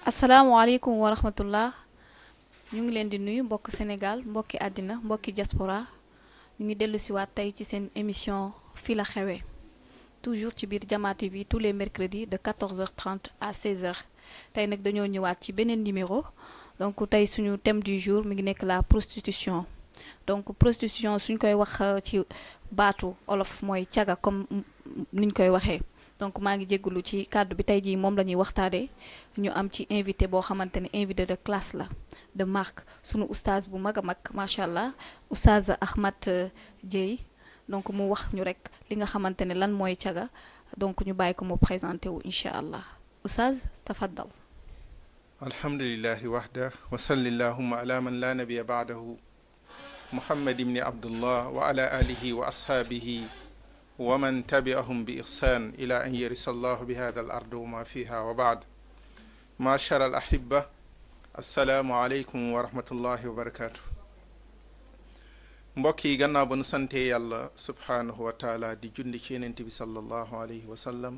asalaamaaleykum wa rahmatullah ñu ngi leen di nuyu mbokk Sénégal mbokki àddina mbokki diaspora ñu ngi dellu siwaat tey ci seen émission fii la xewee toujours ci biir Jama TV tous les mercredis de 14h30 à 16h tey nag dañoo ñëwaat ci beneen numéro donc tey suñu thème du jour mi ngi nekk la prostitution donc prostitution suñ koy wax ci baatu olof mooy caga comme niñ koy waxee donc maa ngi jégalu ci kàddu bi tey jii moom la ñuy waxtaanee ñu am ci invité boo xamante ne invité de classe la de marque sunu oustaz bu mag a mag macha allah oustaz Ahmad Dieye donc mu wax ñu rek li nga xamante ne lan mooy caga donc ñu bàyyi ko mu présenté wu incha allah oustaz tafaddal. alhamdulillahi wahda wa sallillahumma ala man la nabiya baadahu muhammad ibni abdullah wa ala alihi wa ashaabihi wa man tabi'ahum bi ihsan ila an yarisa allahu bi hada al ard wa ma fiha wa baad ma'shara al ahibba assalaamu aleykum wa rahmatullahi wa barakatuh mbokk yi gannaaw ba nu sante yàlla subhaanahu wa taala di jundi ci yenent bi sallallahu alayhi wa sallam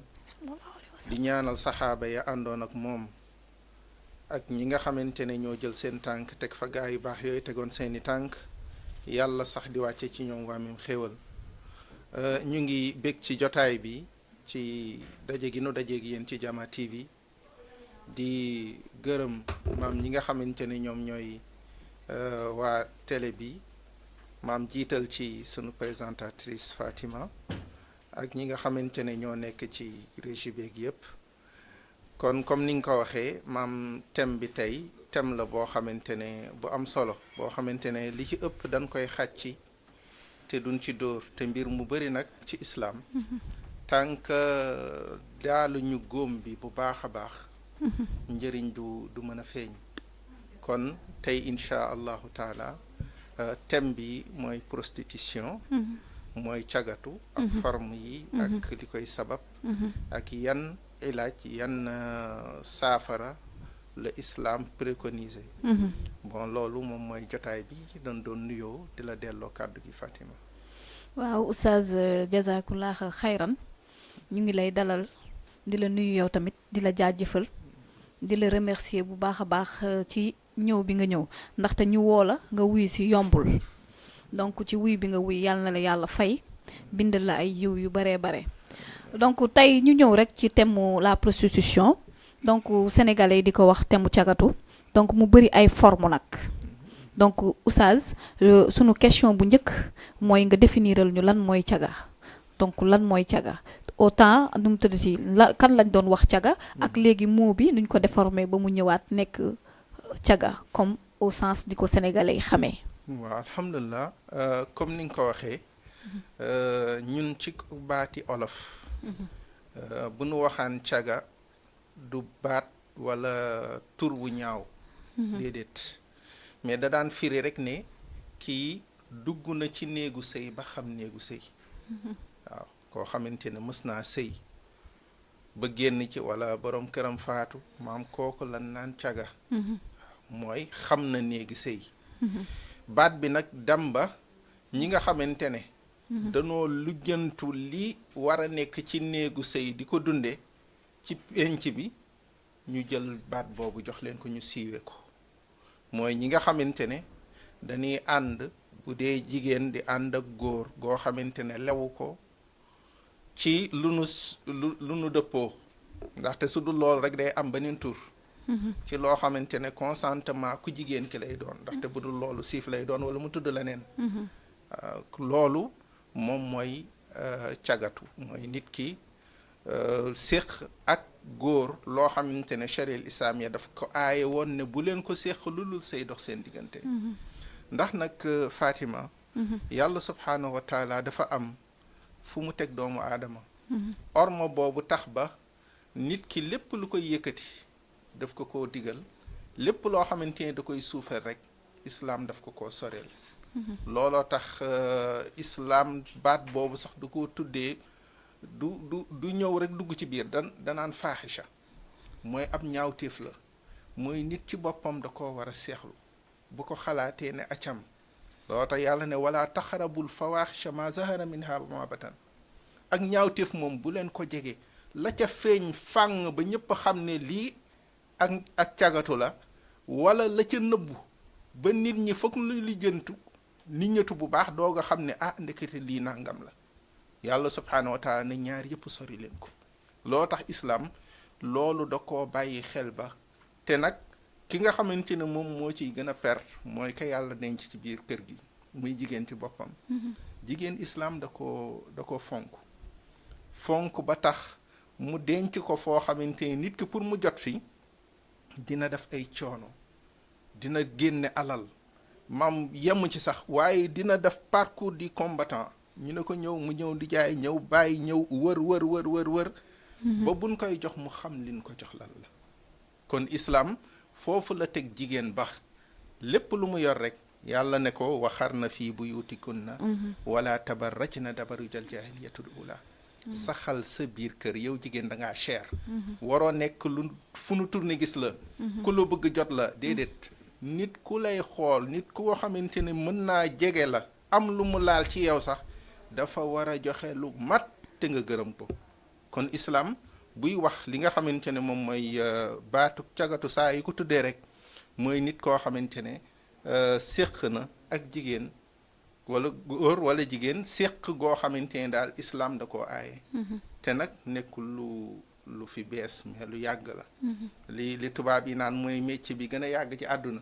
di ñaanal saxaaba ya àndoon ak moom ak ñi nga xamante ne ñoo jël seen tànk teg fa gaa yu baax yooyu tegoon seeni tànk yàlla sax di wàcce ci ñoom waamim xéewal ñu ngi bég ci jotaay bi ci daje gi nu daje gi yéen ci Jama TV di gërëm maam ñi nga xamante ne ñoom ñooy waa télé bi maam jiital ci sunu présentatrice Fatima ak ñi nga xamante ne ñoo nekk ci régie beeg yépp kon comme ni nga ko waxee maam thème bi tey thème la boo xamante ne bu am solo boo xamante ne li ci ëpp dañ koy xàcc te duñ ci dóor te mbir mu bari nag ci islaam tànk daalu ñu góom bi bu baax a baax njëriñ du mën a feeñ kon tey incha allahu taala thème bi mooy prostitution mooy cagatu ak forme yi ak li koy sabab ak yan ilaaj yan saafara la islam préconisé bon loolu moom mooy jotaay bi doon nuyoo di la delloo kàddu gi Fatima. waaw oustaz jazakullah xayran ñu ngi lay dalal di la nuyu yow tamit di la jaajëfal di la remercier bu baax a baax ci ñëw bi nga ñëw ndaxte ñu woo la nga wuy si yombul donc ci wuy bi nga wuy yàlla na la yàlla fay bindal la ay yiw yu baree bare donc tey ñu ñëw rek ci thème la prostitution donc sénégalais yi di ko wax thème cagatu donc mu bëri ay forme nag donc oustaz sunu question bu njëkk mooy nga définiral ñu lan mooy caga donc lan mooy caga autant nu mu tëdd si kan lañ doon wax caga ak léegi mot bi nuñ ko déformé ba mu ñëwaat nekk caga comme au sens di ko sénégalais yi xamee. waaw alhamdulilah comme ni nga ko waxee ñun ci baati olof bu nu waxaan caga du baat wala tur wu ñaaw déedéet mais da daan firi rek ne kii dugg na ci néegu sëy ba xam néegu sëy waaw koo xamante ne mës naa sëy ba génn ci wala borom këram faatu maam kooku lan naan caga mooy xam na néegi sëy baat bi nag dem ba ñi nga xamante ne danoo lujjantu li war a nekk ci néegu sëy di ko dunde ci penc bi ñu jël baat boobu jox leen ko ñu siiwe ko mooy ñi nga xamante ne dañuy ànd bu dee jigéen di ànd ak góor goo xamante ne lewu ko ci lu nu dëppoo ndaxte su dul loolu rek day am beneen tur ci loo xamante ne consentement ku jigéen ki lay doon ndaxte bu dul loolu siif lay doon wala mu tudd leneen loolu moom mooy cagatu mooy nit ki séq ak góor loo xamante ne charia islam ya daf ko aaye woon ne bu leen ko séq lu dul say dox seen diggante ndax nag Fatima yàlla subhaanahu wa taala dafa am fu mu teg doomu aadama orma boobu tax ba nit ki lépp lu koy yëkkati daf ko koo digal lépp loo xamante ne da koy suufeel rek islam daf ko koo soreel looloo tax islam baat boobu sax du ko tuddee du ñëw rek dugg ci biir danaan faaxisha mooy ab ñaawteef la mooy nit ci boppam da koo war a seexlu bu ko xalaatee ne acam looloo tax yàlla ne wala taxarabul fawaaxisha ma zahara minha wa ma batan ak ñaawteef moom bu leen ko jege la ca feeñ fàng ba ñëpp xam ne lii ak cagatu la wala la ca nëbbu ba nit ñi foog lu lijjantu nit ñëtu bu baax doog a xam ne ndekete lii nangam la yàlla subhaanahu wa taala ne ñaar yëpp sori leen ko loo tax islam loolu da koo bàyyi xel ba te nag ki nga xamante ne moom moo ciy gën a perte mooy ka yàlla denc ci biir kër gi muy jigéen ci boppam jigéen islam da ko fonk ba tax mu denc ko foo xamante ne nit ki pour mu jot fi dina def ay coono dina génne alal maam yemu ci sax waaye dina def parcours du combattant ñu ne ko ñëw mu ñëw di jaay ñëw bàyyi ñëw wër ba buñ koy jox mu xam liñ ko jox lan la kon islam foofu la teg jigéen ba lépp lu mu yor rek yàlla ne ko waxarna fii buyutikunna wala tabarrajna dabarujal jahiliyatul ula saxal sa biir kër yow jigéen da ngaa cher waroo nekk lu fu nu tourné gis la ku la bëgg jot la déedéet nit ku lay xool nit koo xamante ne mën naa jege la am lu mu laal ci yow sax dafa war a joxe lu mat te nga gërëm ko kon islam buy wax li nga xamante ne moom mooy baatu cagatu saa yi ko tuddee rek mooy nit koo xamante ne séq na ak jigéen wala góor wala jigéen séq goo xamante ne daal islam da koo aaye te nag nekkul lu fi bees mais lu yàgg la li tubaab yi naan mooy métier bi gën a yàgg ci àdduna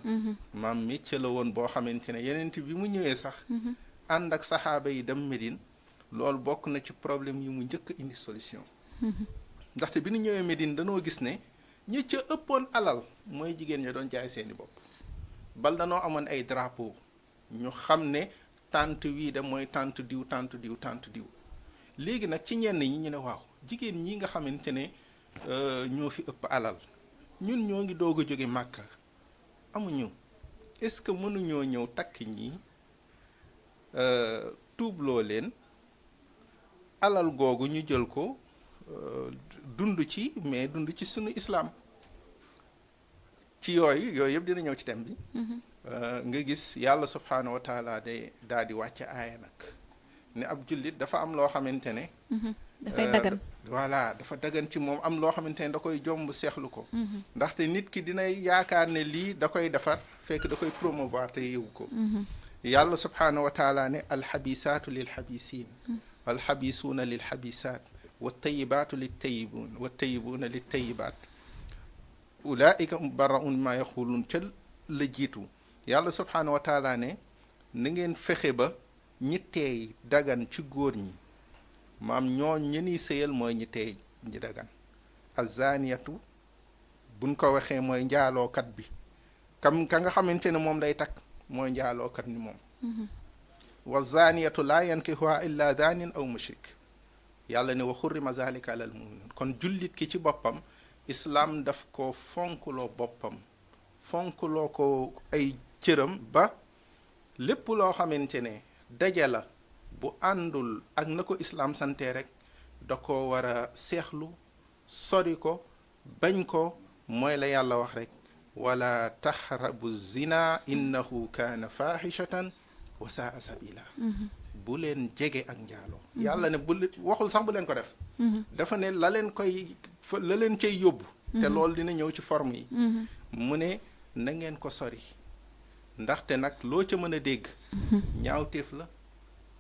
maam métier la woon boo xamante ne yenent bi mu ñëwee sax ànd ak saxaaba yi dem Médine loolu bokk na ci problème yi mu njëkk indi solution ndaxte bi ñu ñëwee Médine dañoo gis ne ñi ca ëppoon alal mooy jigéen ña doon jaay seeni bopp bal danoo amoon ay drapeau ñu xam ne tante wii de mooy tante diw tante diw tante diw léegi nag ci ñenn ñi ñu ne waaw jigéen ñi nga xamante ne ñoo fi ëpp alal ñun ñoo ngi doog a jóge Màkka amuñu est-ce que mënuñoo ñëw takk ñi tuubloo leen alal googu ñu jël ko dund ci mais dund ci sunu islam ci yooyu yëpp dina ñëw ci thème bi nga gis yàlla subhaanahu wa taala de daal di wàcce aaya nag ne ab jullit dafa am loo xamante ne dafay dagan voilà dafa dagan ci moom am loo xamante ne da koy jomb seexlu ko ndaxte nit ki dina yaakaar ne lii da koy defar fekk da koy promouvoir te yëwu ko yàlla subhaanahu wa taala ne alxabisaatu lil xabisiin walxabisuuna lil xabisaat wattayibaatu lit tayibuun wattayibuuna lit tayibaat ulaika mubarraun ma yaxuluun ca la jiitu yàlla subhaanahu wa taala ne na ngeen fexe ba ñi teey dagan ci góor ñi maam ñoo ñeni sëyal mooy ñi teey ñi dagan azaniyatu buñ ko waxee mooy njaalookat bi ka nga xamante ne moom day takk mooy njaalookat ni moom wa zaniyatu laa yankihuha illa zanin aw mushrik yàlla ne wa xurrima zalika alal muminin kon jullit ki ci boppam islam daf ko fonkloo boppam fonkloo ko ay cëram ba lépp loo xamante ne daje la bu àndul ak na ko islam sante rek da ko war a seexlu sori ko bañ ko mooy la yàlla wax rek wala taxrabu zina innahu kaana fahishatan wa saa sabila bu leen jege ak njaaloo yàlla ne waxul sax bu leen ko def dafa ne la leen cay yóbbu te loolu dina ñëw ci forme yi mu ne na ngeen ko sori ndaxte nag loo ca mën a dégg ñaawteef la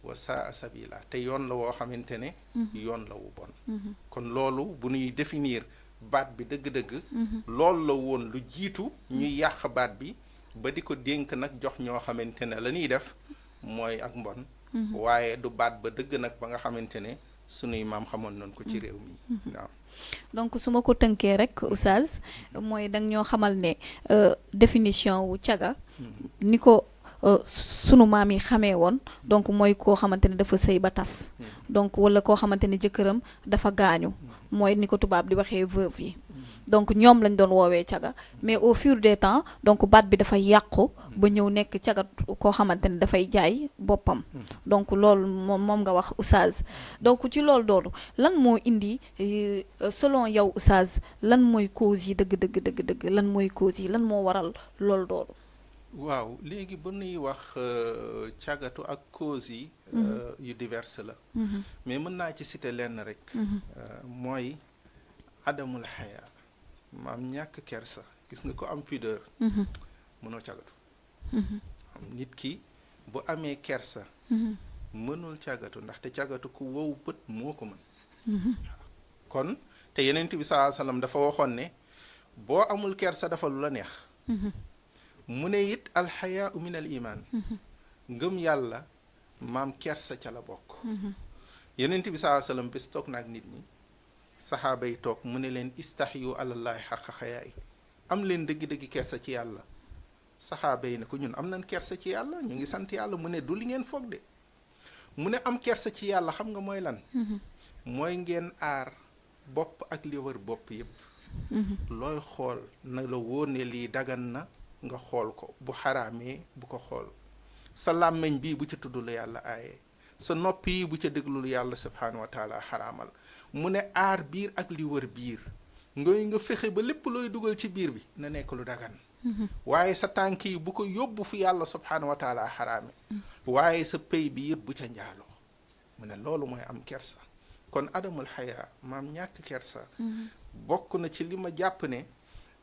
wa saa sabila te yoon la woo xamante ne yoon la wu bon kon loolu bu ñuy définir baat bi dëgg-dëgg loolu la woon lu jiitu ñuy yàq baat bi ba di ko dénk nag jox ñoo xamante ne la ñuy def mooy ak mbon waaye du baat ba dëgg nag ba nga xamante ne sunuy maam xamoon nañ ko ci réew mi waaw donc su ma ko tënkee rek oustaz mooy danga ñoo xamal ne définition wu caga ni ko sunu maam yi xamee woon donc mooy koo xamante ne dafa sëy ba tas donc wala koo xamante ne jëkkëram dafa gaañu mooy ni ko tubaab di waxee veuve yi donc ñoom lañ doon woowee caga mais au fur des temps donc baat bi dafa yàqu ba ñëw nekk caga koo xamante ne dafay jaay boppam donc loolu moom nga wax oustaz donc ci loolu doonu lan moo indi selon yow oustaz lan mooy cause yi dëgg lan mooy cause yi lan moo waral loolu doonu waaw léegi bu nuy wax càggatu ak cause yi yu diverse la mais mën naa ci citer lenn rek mooy adamul xaya maam ñàkk kersa gis nga ko am pudeur mënoo cagatu am nit ki bu amee kersa mënul cagatu ndaxte cagatu ku wow bët moo ko mën kon te Yonent bi sallallahu alayhi wasallam dafa waxoon ne boo amul kersa dafa lu la neex mu ne it alxayaau min al iman ngëm yàlla maam kersa ca la bokk Yonent bi sallallahu alayhi wasallam bés toog naag nit ñi saxaaba yi toog mu ne leen istahyu alallahi xaqa xayaay am leen dëggi-dëggi kersa ci yàlla saxaaba yi ne ko ñun am nañ kersa ci yàlla ñu ngi sant yàlla mu ne du li ngeen foog de mu ne am kersa ci yàlla xam nga mooy lan mooy ngeen aar bopp ak li wër bopp yépp looy xool na la wóor ne lii dagan na nga xool ko bu xaraamee bu ko xool sa làmmiñ bii bu ca tudd lu yàlla aaye sa nopp yi bu ca déglu lu yàlla subhaanahu wa taala xaraamal mu ne aar biir ak li wër biir nga fexe ba lépp looy dugal ci biir bi na nekk lu dagan waaye sa tànk yi bu ko yóbbu fu yàlla subhaanahu wa taala xaraame waaye sa pay bi it bu ca njaaloo mu ne loolu mooy am kersa kon adamul xayaa maam ñàkk kersa bokk na ci li ma jàpp ne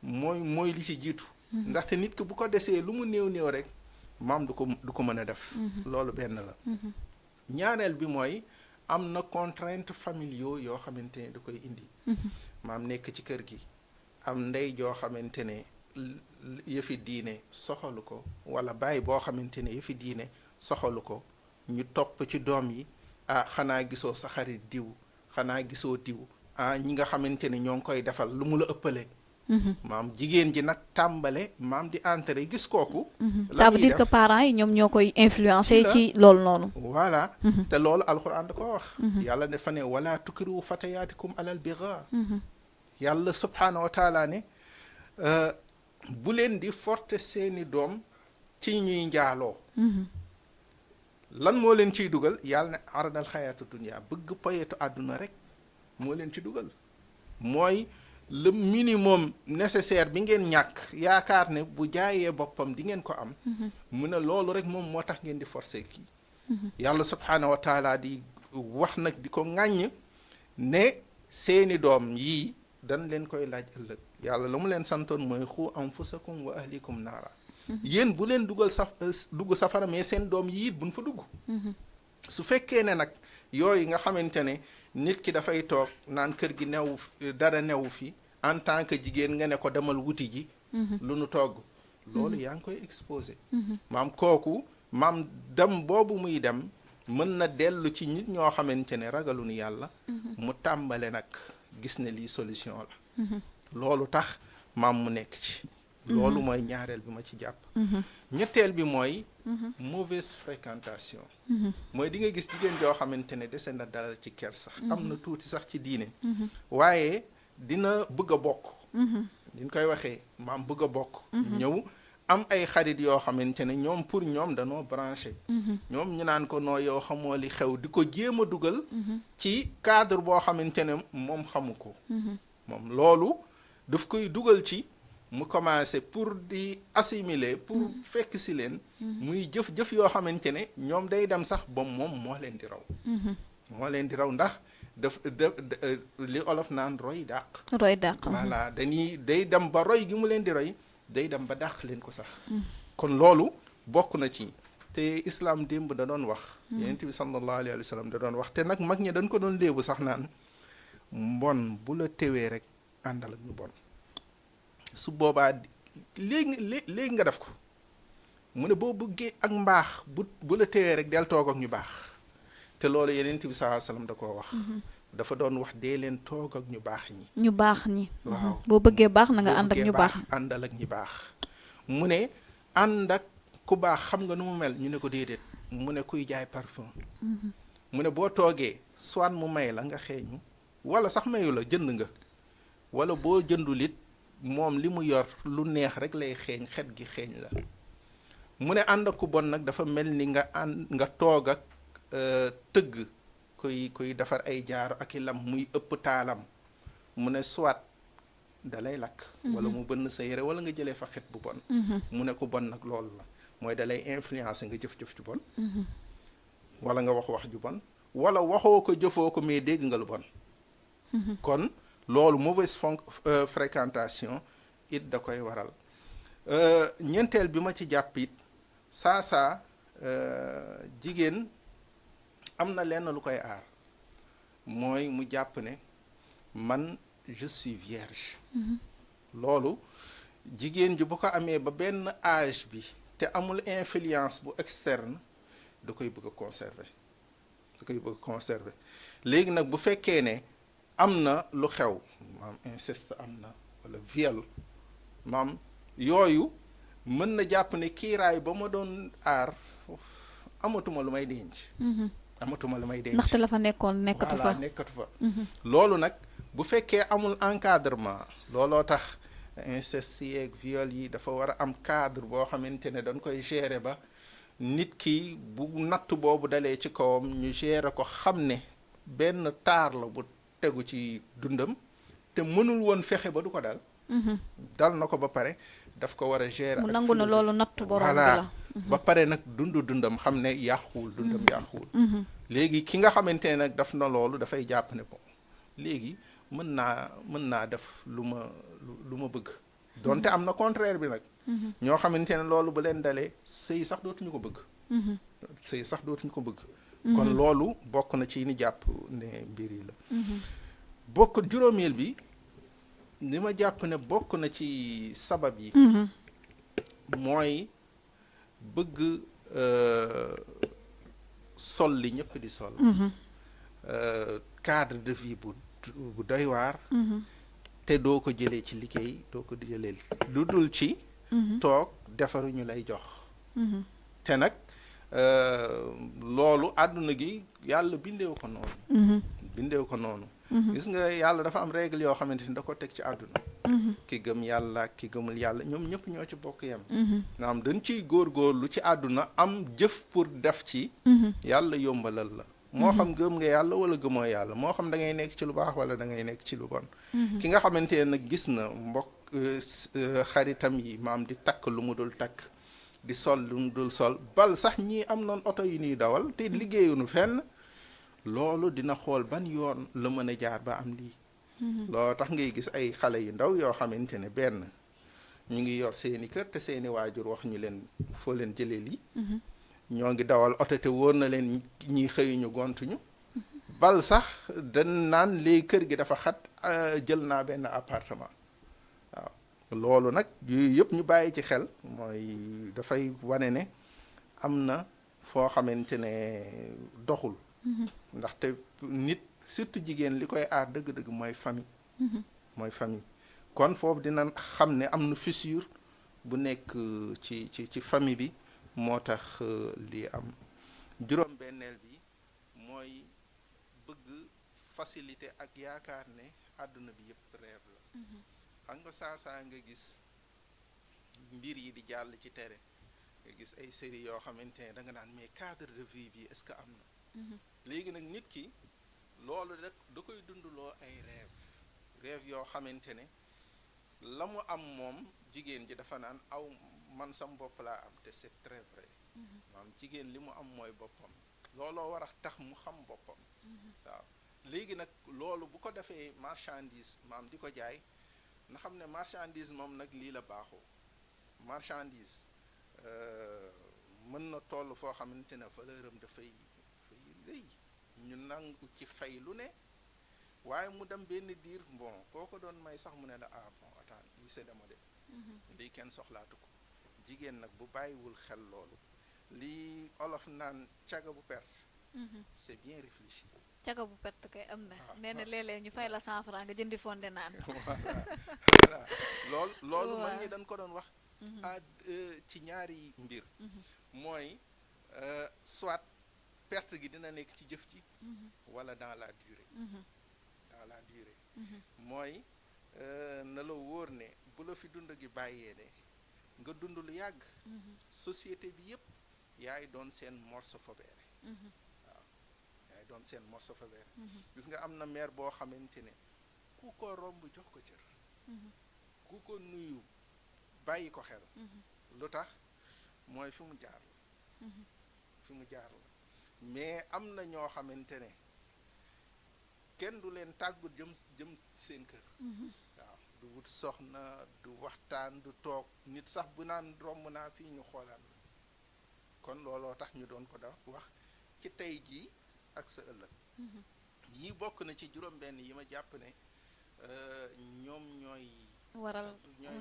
mooy li ci jiitu ndaxte nit ki bu ko desee lu mu néew rek maam du ko mën a def loolu benn la ñaareel bi mooy am na contrainte familiaux yoo xamante ne da koy indi maam nekk ci kër gi am ndey joo xamante ne yëfi diine soxalu ko wala baay boo xamante ne yëfi diine soxalu ko ñu topp ci doom yi xanaa gisoo sa xarit diw xanaa gisoo diw ñi nga xamante ne ñoo ngi koy defal lu mu la ëppale maam jigéen ji nag tàmbale maam di entrer gis kooku ça veut dire que parents yi ñoom ñoo koy influencer ci loolu noonu voilà te loolu alxuraan da ko wax yàlla dafa ne wala tukrihu fatayaatikum alal bigaa yàlla subhaanahu wa taala ne bu leen di forcer seeni doom ci ñuy njaaloo lan moo leen ciy dugal yàlla ne aradal xayaatu dunya bëgg poyetu àdduna rek moo leen ci dugal mooy le minimum nécessaire bi ngeen ñàkk yaakaar ne bu jaayee boppam di ngeen ko am mu ne loolu rek moom moo tax ngeen di forcer kii yàlla subhaanahu wa taala di wax nag di ko ŋàññ ne seeni doom yii dañ leen koy laaj ëllëg yàlla la mu leen santoon mooy xu anfusakum wa ahlikum naara yéen bu leen dugg safara mais seen doom yi it buñ fa dugg su fekkee ne nag yooyu nga xamante ne nit ki dafay toog naan kër gi new dara newu fi en tant que jigéen nga ne ko demal wuti ji lu nu togg loolu yaa ngi koy exposé maam kooku maam dem boobu muy dem mën na dellu ci nit ñoo xamante ne ragaluñu yàlla mu tàmbale nag gis ne lii solution la loolu tax maam mu nekk ci loolu mooy ñaareel bi ma ci jàpp ñetteel bi mooy mauvaise fréquentation mooy di nga gis jigéen joo xamante ne dese na dalal ci ker sax am na tuuti sax ci diine waaye dina bëgg a bokk diñ koy waxee maam bëgg a bokk ñëw am ay xarit yoo xamante ne ñoom pour ñoom danoo branché ñoom ñu naan ko noo yow xamoo li xew di ko jéem a dugal ci cadre boo xamante ne moom xamu ko moom loolu daf koy dugal ci mu commencé pour di assimiler pour fekk si leen muy jëf-jëf yoo xamante ne ñoom day dem sax ba moom moo leen di raw ndax li olof naan roy dàq voilà day dem ba roy gi mu leen di roy day dem ba dàq leen ko sax kon loolu bokk na ci te islam démb da doon wax yonent bi sallallahu alayhi wa sallam da doon wax te nag mag ñi dañ ko doon léebu sax naan mbon bu la tewee rek àndal ak ñu bon su boobaa léegi nga def ko mu ne boo bëggee ak mbaax bu la téyee rek del toog ak ñu baax te loolu Yonent bi sallallahu alayhi wasallam da koo wax dafa doon wax dee leen toog ak ñu baax ñi waaw boo bëggee baax na nga ànd ak ñu baax àndal ak ñu baax mu ne ànd ak ku baax xam nga nu mu mel ñu ne ko déedéet mu ne kuy jaay parfum mu ne boo toogee soit mu may la nga xeeñu wala sax mayu la jënd nga wala boo jëndul it moom li mu yor lu neex rek lay xeeñ xet gi xeeñ la mu ne ànd ak ku bon nag dafa mel ni nga toog ak tëgg kuy defar ay jaar ak i lam muy ëpp taalam mu ne soit dalay lakk wala mu bënn sa yére wala nga jëlee fa xet bu bon mu ne ku bon nag loolu la mooy dalay influencer nga jëf-jëf ju bon wala nga wax ju bon wala waxoo ko jëfoo ko mais dégg nga lu bon kon loolu mauvaise fréquentation it da koy waral ñeenteel bi ma ci jàpp it saa jigéen am na lenn lu koy aar mooy mu jàpp ne man je suis vierge loolu jigéen ji bu ko amee ba benn âge bi te amul influence bu externe da koy bëgg a conserver léegi nag bu fekkee ne am na lu xew maam inceste am na wala viol maam yooyu mën na jàpp ne kiiraay ba ma doon aar amatuma lu may denc ndaxte la fa nekkoon nekkatu fa loolu nag bu fekkee amul encadrement looloo tax inceste yeeg viol yi dafa war a am cadre boo xamante ne dañ koy gérer ba nit ki bu natt boobu dalee ci kawam ñu gérer ko xam ne benn taar la bu tegu ci dundam te mënul woon fexe ba du ko dal dal na ko ba pare daf ko war a gérer mu nangu na loolu natt borom bi la ba pare nag dundam xam ne yàquwul dundam yàquwul léegi ki nga xamante ne nag daf na loolu dafay jàpp ne bon léegi mën naa def lu ma bëgg donte am na contraire bi nag ñoo xamante ne loolu bu leen dalee sëy sax dootuñu ko bëgg kon loolu bokk na ci ni jàpp ne mbir yi la bokk juróomeel bi li ma jàpp ne bokk na ci sabab yi mooy bëgg sol li ñëpp di sol cadre de vie bu doy waar te doo ko jëlee ci liggéey doo ko jëlee lu dul ci toog defaru ñu lay jox te nag loolu àdduna gi yàlla bindeewu ko noonu gis nga yàlla dafa am règle yoo xamante ni da ko teg ci àdduna ki gëm yàlla ki gëmul yàlla ñoom ñëpp ñoo ci bokk yem naam dañ ciy góorgóorlu ci àdduna am jëf pour def ci yàlla yombalal la moo xam gëm nga yàlla wala gëmoo yàlla moo xam da ngay nekk ci lu baax wala da ngay nekk ci lu bon ki nga xamante ne nag gis na mbokk xaritam yi maam di takk lu mu dul takk di sol lu mu dul sol bal sax ñii am noon oto yu ñuy dawal te liggéeyuñu fenn loolu dina xool ban yoon la mën a jaar ba am lii loolu tax ngay gis ay xale yu ndaw yoo xamante ne benn ñu ngi yor seeni kër te seeni waajur wax ñu leen foo leen jëlee lii ñoo ngi dawal oto te wóor na leen ñi xëyuñu gontuñu bal sax dañ naan léegi kër gi dafa xat jël naa benn appartement waaw loolu nag yooyu yëpp ñu bàyyi ci xel mooy dafay wane ne am na foo xamante ne doxul ndaxte nit surtout jigéen li koy aar dëgg-dëgg mooy famille kon foofu dina xam ne am na fissure bu nekk ci famille bi moo tax lii am juróom-benneel bi mooy bëgg facilité ak yaakaar ne àdduna bi yëpp rêve la xam nga saa nga gis mbir yi di jàll ci télé nga gis ay série yoo xamante ne da nga naan mais cadre de vie bi est-ce que am na léegi nag nit ki loolu rek da koy dunduloo ay rêve yoo xamante ne la mu am moom jigéen ji dafa naan aw man sam bopp laa am te c'est très vrai maam jigéen li mu am mooy boppam looloo war a tax mu xam boppam waaw léegi nag loolu bu ko defee marchandise maam di ko jaay na xam ne marchandise moom nag lii la baaxoo marchandise mën na toll foo xamante ne valeur am dafay rëy ñu nangu ci fay lu ne waaye mu dem benn diir bon koo ko doon may sax mu ne la bon attends lii c'est démodé lii kenn soxlaatu ko jigéen nag bu bàyyiwul xel loolu lii olof naan caga bu perte c'est bien réfléchi caga bu perte kay am na nee na léeg-léeg ñu fay la 100 francs nga jëndi fonde naan voilà loolu mag ñi dañ ko doon wax ci ñaari mbir mooy soit perte gi dina nekk ci jëf ji wala dans la durée mooy na la wóor ne bu la fi dund gi bàyyee ne nga dund lu yàgg société bi yëpp yaay doon seen morceau fabeere waaw yaay doon seen morceau fabeere gis nga am na maire boo xamante ne ku ko romb jox ko cër ku ko nuyu bàyyi ko xel lu tax mooy fi mu jaar la mais am na ñoo xamante ne kenn du leen tàggu jëm seen kër. waaw du wut soxna du waxtaan du toog nit sax bu naan romb naa fii ñu xoolaat kon looloo tax ñu doon ko da wax ci tey jii ak sa ëllëg. yii bokk na ci juróom-benn yi ma jàpp ne ñoom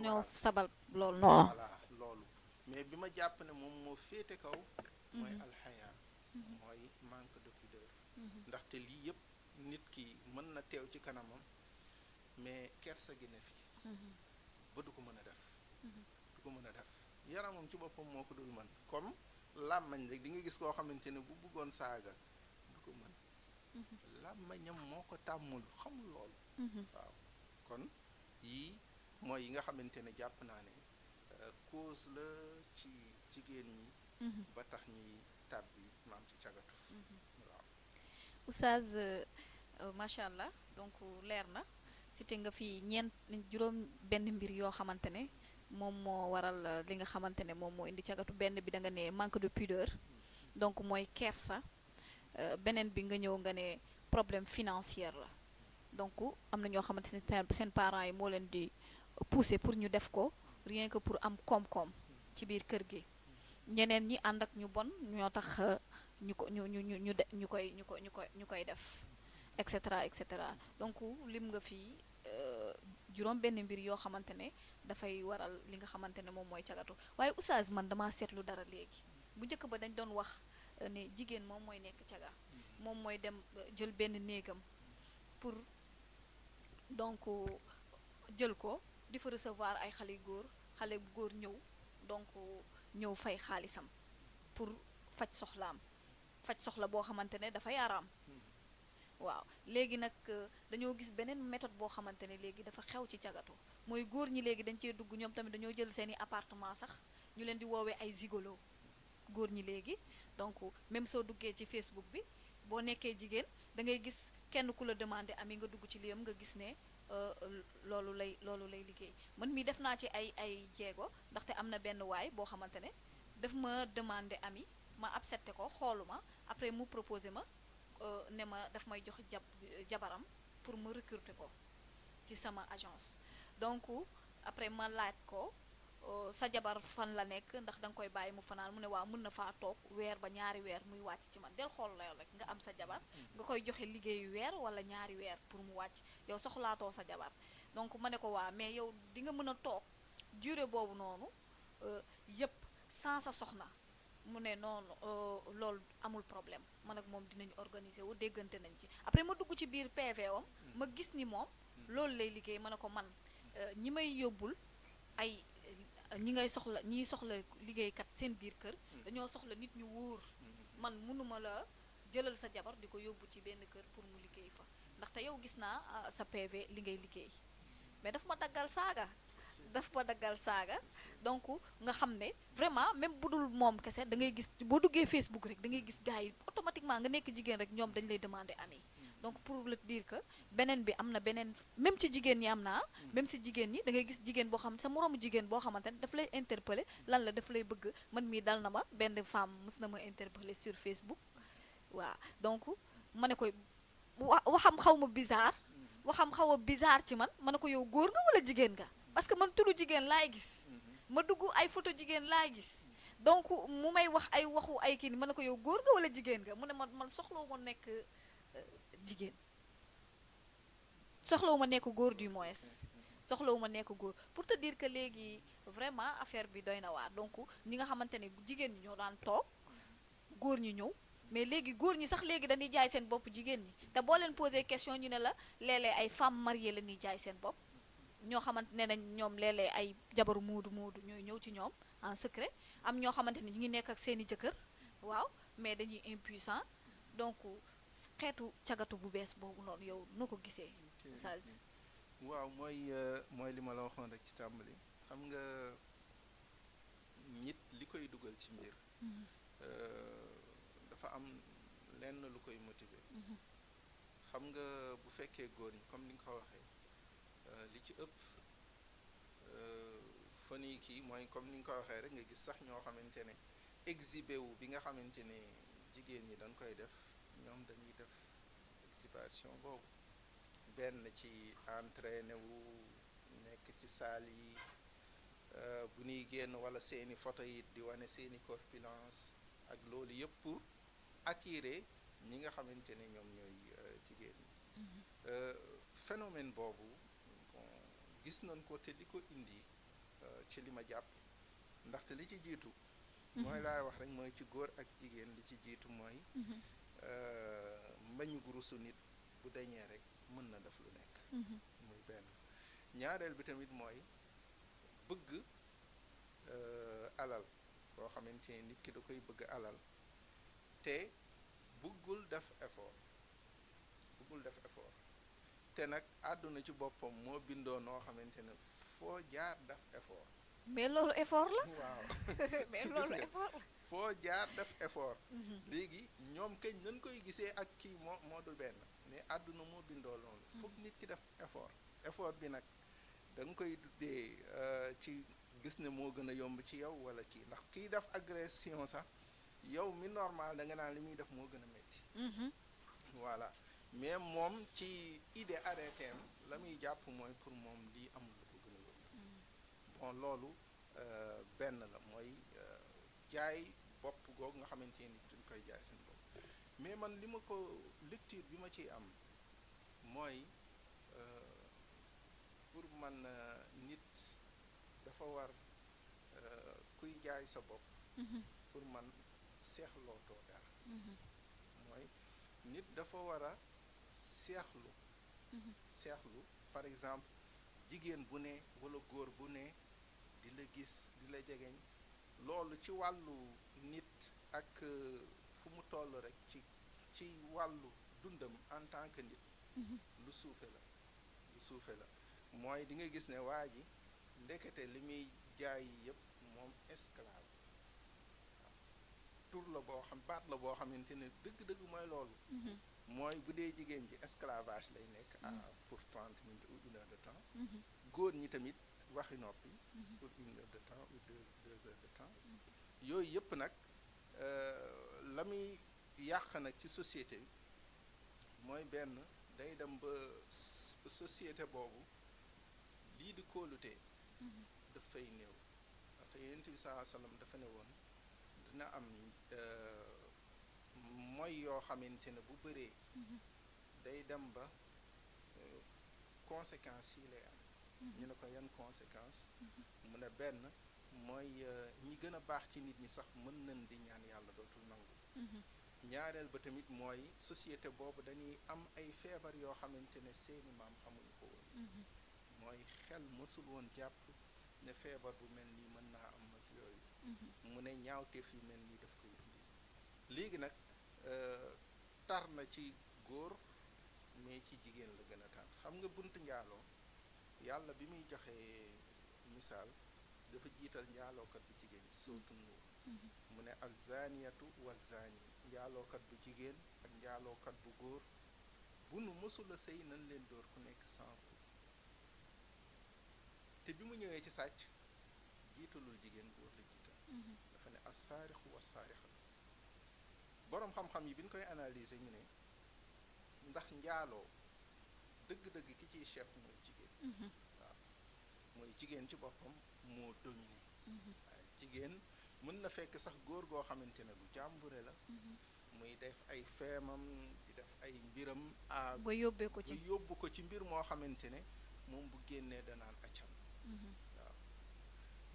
ñoo sabal loolu noonu. voilà loolu mais bi ma jàpp ne moom moo féete kaw. mooy alxaya. mooy manque de pudeur. ndaxte lii yëpp nit ki mën na teew ci kanamam mais kersa gi ne fi. ba du ko mën a def. du ko mën a def yaramam ci boppam moo ko dul mën comme làmmañ rek di nga gis koo xamante ne bu bëggoon saaga du ko mën. làmmañam moo ko tàmmul xamul loolu. waaw kon yii mooy yi nga xamante ne jàpp naa ne cause la ci jigéen ñi. ba tax ñuy tàbbi maam ci cagatu. waaw. Oustaz macha allah donc leer na cité nga fi juróom benn mbir yoo xamante ne moom moo waral li nga xamante ne moom moo indi cagatu. benn bi da nga ne manque de pudeur donc mooy kersa. beneen bi nga ñëw nga ne problème financier la donc am na ñoo xamante ne seen parents yi moo leen di pousser pour ñu def ko rien que pour am koom-koom ci biir kër gi. ñeneen ñi ànd ak ñu bon ñoo tax ñu koy def et cetera donc lim nga fii juróom benn mbir yoo xamante ne dafay waral li nga xamante ne moom mooy cagatu. waaye Oustaz man dama seetlu dara léegi bu njëkk ba dañ doon wax ne jigéen moom mooy nekk caga moom mooy dem jël benn néegam pour donc jël ko di fa recevoir ay xale bu góor ñëw donc ñëw fay xaalisam pour faj soxla boo xamante ne dafay araam. waaw léegi nag dañoo gis beneen méthode boo xamante ne léegi dafa xew ci cagatu mooy góor ñi léegi dañ cee dugg ñoom tamit dañoo jël seeni appartement sax ñu leen di woowee ay zigolo góor ñi léegi. donc même soo duggee ci Facebook bi boo nekkee jigéen da ngay gis kenn ku la demandé ami nga dugg ci liyam nga gis ne loolu lay liggéey. man mii def naa ci ay jéego ndaxte am na benn waay boo xamante ne daf ma demandé ami ma accepté ko xooluma après mu proposé ma ne ma daf may jox jabaram pour ma recruter ko ci sama agence donc après ma laaj ko sa jabar fan la nekk ndax da nga koy bàyyi mu fanaan mu ne waaw mën na faa toog weer ba ñaari weer muy wàcc ci man del xool la rek nga am sa jabar nga koy joxe liggéeyu weer wala ñaari weer pour mu wàcc yow soxlaatoo sa jabar donc ma ne ko waa mais yow di nga mën a toog durée boobu noonu yëpp sans sa soxna mu ne noonu loolu amul problème man ak moom dinañu organiser wu déggante nañ ci après ma dugg ci biir PV am ma gis ni moom loolu lay liggéey ma ne ko man ñi may yóbbul ay ñiy soxla liggéeykat seen biir kër dañoo soxla nit ñu wóor man mënuma la jëlal sa jabar di ko yóbbu ci benn kër pour mu liggéey fa ndaxte yow gis naa sa PV li ngay liggéey mais daf ma daggal saaga donc nga xam ne vraiment même bu dul moom kese da ngay gis boo duggee Facebook rek da ngay gis gars yi automatiquement nga nekk jigéen rek ñoom dañ lay demander ami donc pour le dire que beneen bi am na beneen même ci jigéen ñi am naa même si jigéen ñi da ngay gis jigéen boo xam sa moroomu jigéen boo xamante ne daf lay interpeller lan la daf lay bëgg man mii dal na ma benn femme mës na ma interpeller sur Facebook waaw donc ma ne koy waxam xaw a bizarre ci man ma ne ko yow góor nga wala jigéen nga parce que man turu jigéen laay gis ma dugg ay photo jigéen laay gis donc mu may wax ay waxu ay kii ni ma ne ko yow góor nga wala jigéen nga mu ne man soxlawu ma nekk jigéen soxlawu ma nekk góor du moins soxlawu ma nekk góor pour te dire que léegi vraiment affaire bi doy na waar donc ñi nga xamante ne jigéen ñi ñoo daan toog góor ñi ñëw mais léegi góor ñi sax léegi dañuy jaay seen bopp jigéen ñi te boo leen posé question ñu ne la léeg-léeg ay femmes mariées la ñuy jaay seen bopp ñoo xamante ne nañ ñoom léeg-léeg ay jabaru moodu ñooy ñëw ci ñoom en secret am ñoo xamante ne ñu ngi nekk ak seeni jëkkër waaw mais dañuy impuissant donc xeetu cagatu bu bees boobu noonu yow noo ko gisee Oustaz. waaw mooy li ma la waxoon rek ci tàmbali xam nga nit li koy dugal ci mbir dafa am lenn lu koy motiver xam nga bu fekkee góor ñi comme ni nga ko waxee li ci ëpp fan yi kii mooy comme ni nga ko waxee rek nga gis sax ñoo xamante ne exhibé wu bi nga xamante ne jigéen ñi dañ koy def ñoom dañuy def exhibition boobu benn ci entraîné wu nekk ci salle yi bu ñuy génn wala seeni photo yi di wane seeni corpulence ak loolu yëpp pour attirer ñi nga xamante ne ñoom ñooy jigéen ñi. Phénomène boobu bon gis nañ ko te li ko indi ci li ma jàpp ndaxte li ci jiitu. mooy laay wax rek mooy ci góor ak jigéen li ci jiitu mooy. mbañu gurusu nit bu dañee rek mën na def lu nekk. muy benn ñaareel bi tamit mooy bëgg alal boo xamante ne nit ki da koy bëgg alal te bëggul def effort te nag àdduna ci boppam moo bindoo noo xamante ne foo jaar def effort. mais loolu effort la. waaw mais loolu effort la. foo jaar def effort. léegi ñoom kañ nañ koy gisee ak kii moo dul benn mais àdduna moo bindoo loolu. foog nit ki def effort bi nag da nga koy tuddee ci gis ne moo gën a yomb ci yow wala kii ndax kiy def agression sax yow mi normal da nga naan li muy def moo gën a métti. voilà mais moom ci idée arrêté am la muy jàpp mooy pour moom lii amul lu ko gën a yomb. bon loolu benn la mooy jaay bopp googu nga xamante ni duñ koy jaay seen bopp mais man li ma ko lecture bi ma ciy am mooy pour man nit dafa war kuy jaay sa bopp. pour man seexlootoo dara. mooy nit dafa war a seexlu par exemple jigéen bu ne walla góor bu ne di la gis di la jegeñ loolu ci wàllu nit ak fu mu toll rek ci wàllu dundam en tant que nit. lu suufe la mooy di nga gis ne waa ji ndekete li muy jaay yëpp moom esclave tur la boo xam baat la boo xamante ne dëgg-dëgg mooy loolu. mooy bu dee jigéen ji esclavage lay nekk pour 30 minutes ou 1 heure de temps. góor ñi tamit waxi noppi. pour 1 heure de temps ou 2 heures de temps. yooyu yëpp nag la muy yàq nag ci société bi mooy benn day dem ba société boobu lii di kóolute. daf fay néew. ndaxte Yonent bi sallallahu alayhi wa sallam dafa ne woon dina am mooy yoo xamante ne bu bëree. day dem ba conséquences yi lay am. ñu ne ko yan conséquences. mu ne benn mooy ñi gën a baax ci nit ñi sax mën nañ di ñaan yàlla dootul nangu. ñaareel ba tamit mooy société boobu dañuy am ay feebar yoo xamante ne seeni maam xamuñu ko woon. mooy xel mësul woon jàpp ne feebar bu mel nii mën naa am ak yooyu. mu ne ñaawteef yu mel nii daf koy indi. léegi nag tar na ci góor mais ci jigéen la gën a tar xam nga bunt njaaloo yàlla bi muy joxe misaal dafa jiital njaalookat bu jigéen ci sootu Nuur. mu ne azzaaniyatu wazzaani njaalookat bu jigéen ak njaalookat bu góor bu nu mësula sëy nañ leen dóor ku nekk 100 coups. te bi mu ñëwee ci sàcc jiitalul jigéen góor la jiital. dafa ne assaarixu wassaarixatu boroom xam-xam yi bi ñu koy analyser ñu ne ndax njaaloo dëgg-dëgg ki ciy chef mooy jigéen. waaw mooy jigéen ci boppam moo dominé. waaye jigéen mën na fekk sax góor goo xamante ne lu jàmbure la. muy def ay feemam di def ay mbiram. ba yóbbee ko ci ba yóbbu ko ci mbir moo xamante ne moom bu génnee danaan accam. waaw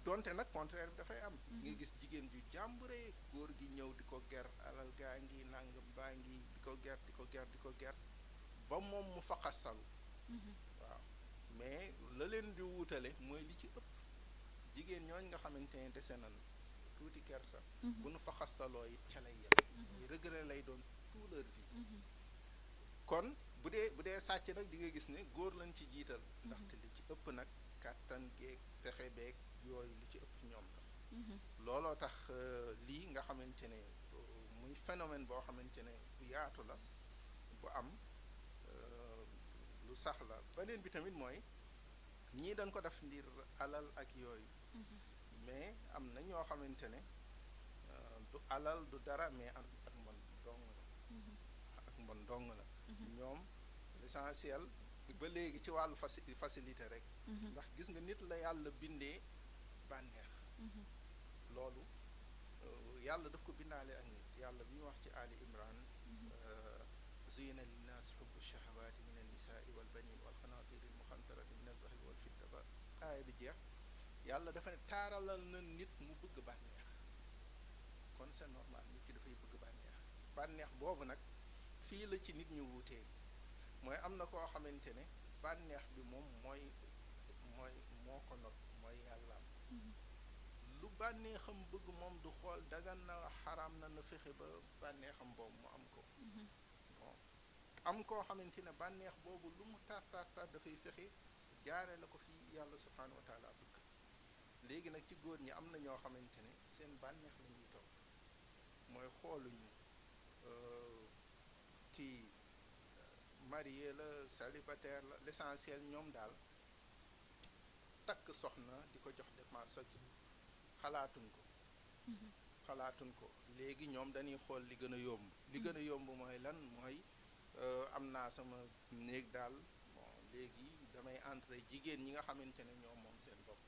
donte nag contraire bi dafay am. nga gis jigéen ju jàmbure góor gi ñëw di ko ger alal gaa ngi nangam baa ngi di ko ger ba moom mu faqasalu. waaw mais la leen di wuutale mooy li ci ëpp jigéen ñooñ nga xamante ne dese nañ tuuti kersa. bu nu faqasaloo it ca lay yem. regret lay doon toute leur vie. kon bu dee sàcc nag di nga gis ne góor lañ ci jiital. ndaxte li ci ëpp nag kàttan geeg pexe beeg yooyu li ci ëpp ñoom la. looloo tax lii nga xamante ne muy phénomène boo xamante ne bu yaatu la bu am lu sax la beneen bi tamit mooy ñii dañ ko def ndir alal ak yooyu. mais am na ñoo xamante ne du alal du dara mais ak mbon dong la. ak mbon dong la. ñoom l'essentiel ba léegi ci wàllu facilité rek ndax gis nga nit la yàlla bindee bànneex loolu yàlla daf ko bindaale ak nit yàlla bi ñu wax ci Ali Imran zuyina linnaasi xubbu shahawaati min annisaai walbanin walxanaatiri almuxantarati min alzahabi walfidda ba aaya bi jeex yàlla dafa ne taaralal na nit mu bëgg bànneex kon c'est normal nit ki dafay bëgg bànneex bànneex boobu nag fii la ci nit ñu wuutee mooy am na koo xamante ne bànneex bi moom mooy moo ko not mooy yàlla lu bànneexam bëgg moom du xool dagan na xaraam na fexe ba bànneexam boobu mu am ko bon am koo xamante ne bànneex boobu lu mu tar dafay fexe jaare la ko fi yàlla subhaanahu wa taala bëgg léegi nag ci góor ñi am na ñoo xamante ne seen bànneex la ñuy topp mooy xooluñu ci marié la célibataire la l'essentiel ñoom daal takk soxna di ko jox dépense ak xalaatuñ ko léegi ñoom dañuy xool li gën a yomb li gën a yomb mooy lan mooy am naa sama néeg daal bon léegi damay entrer jigéen ñi nga xamante ne ñoom moom seen bopp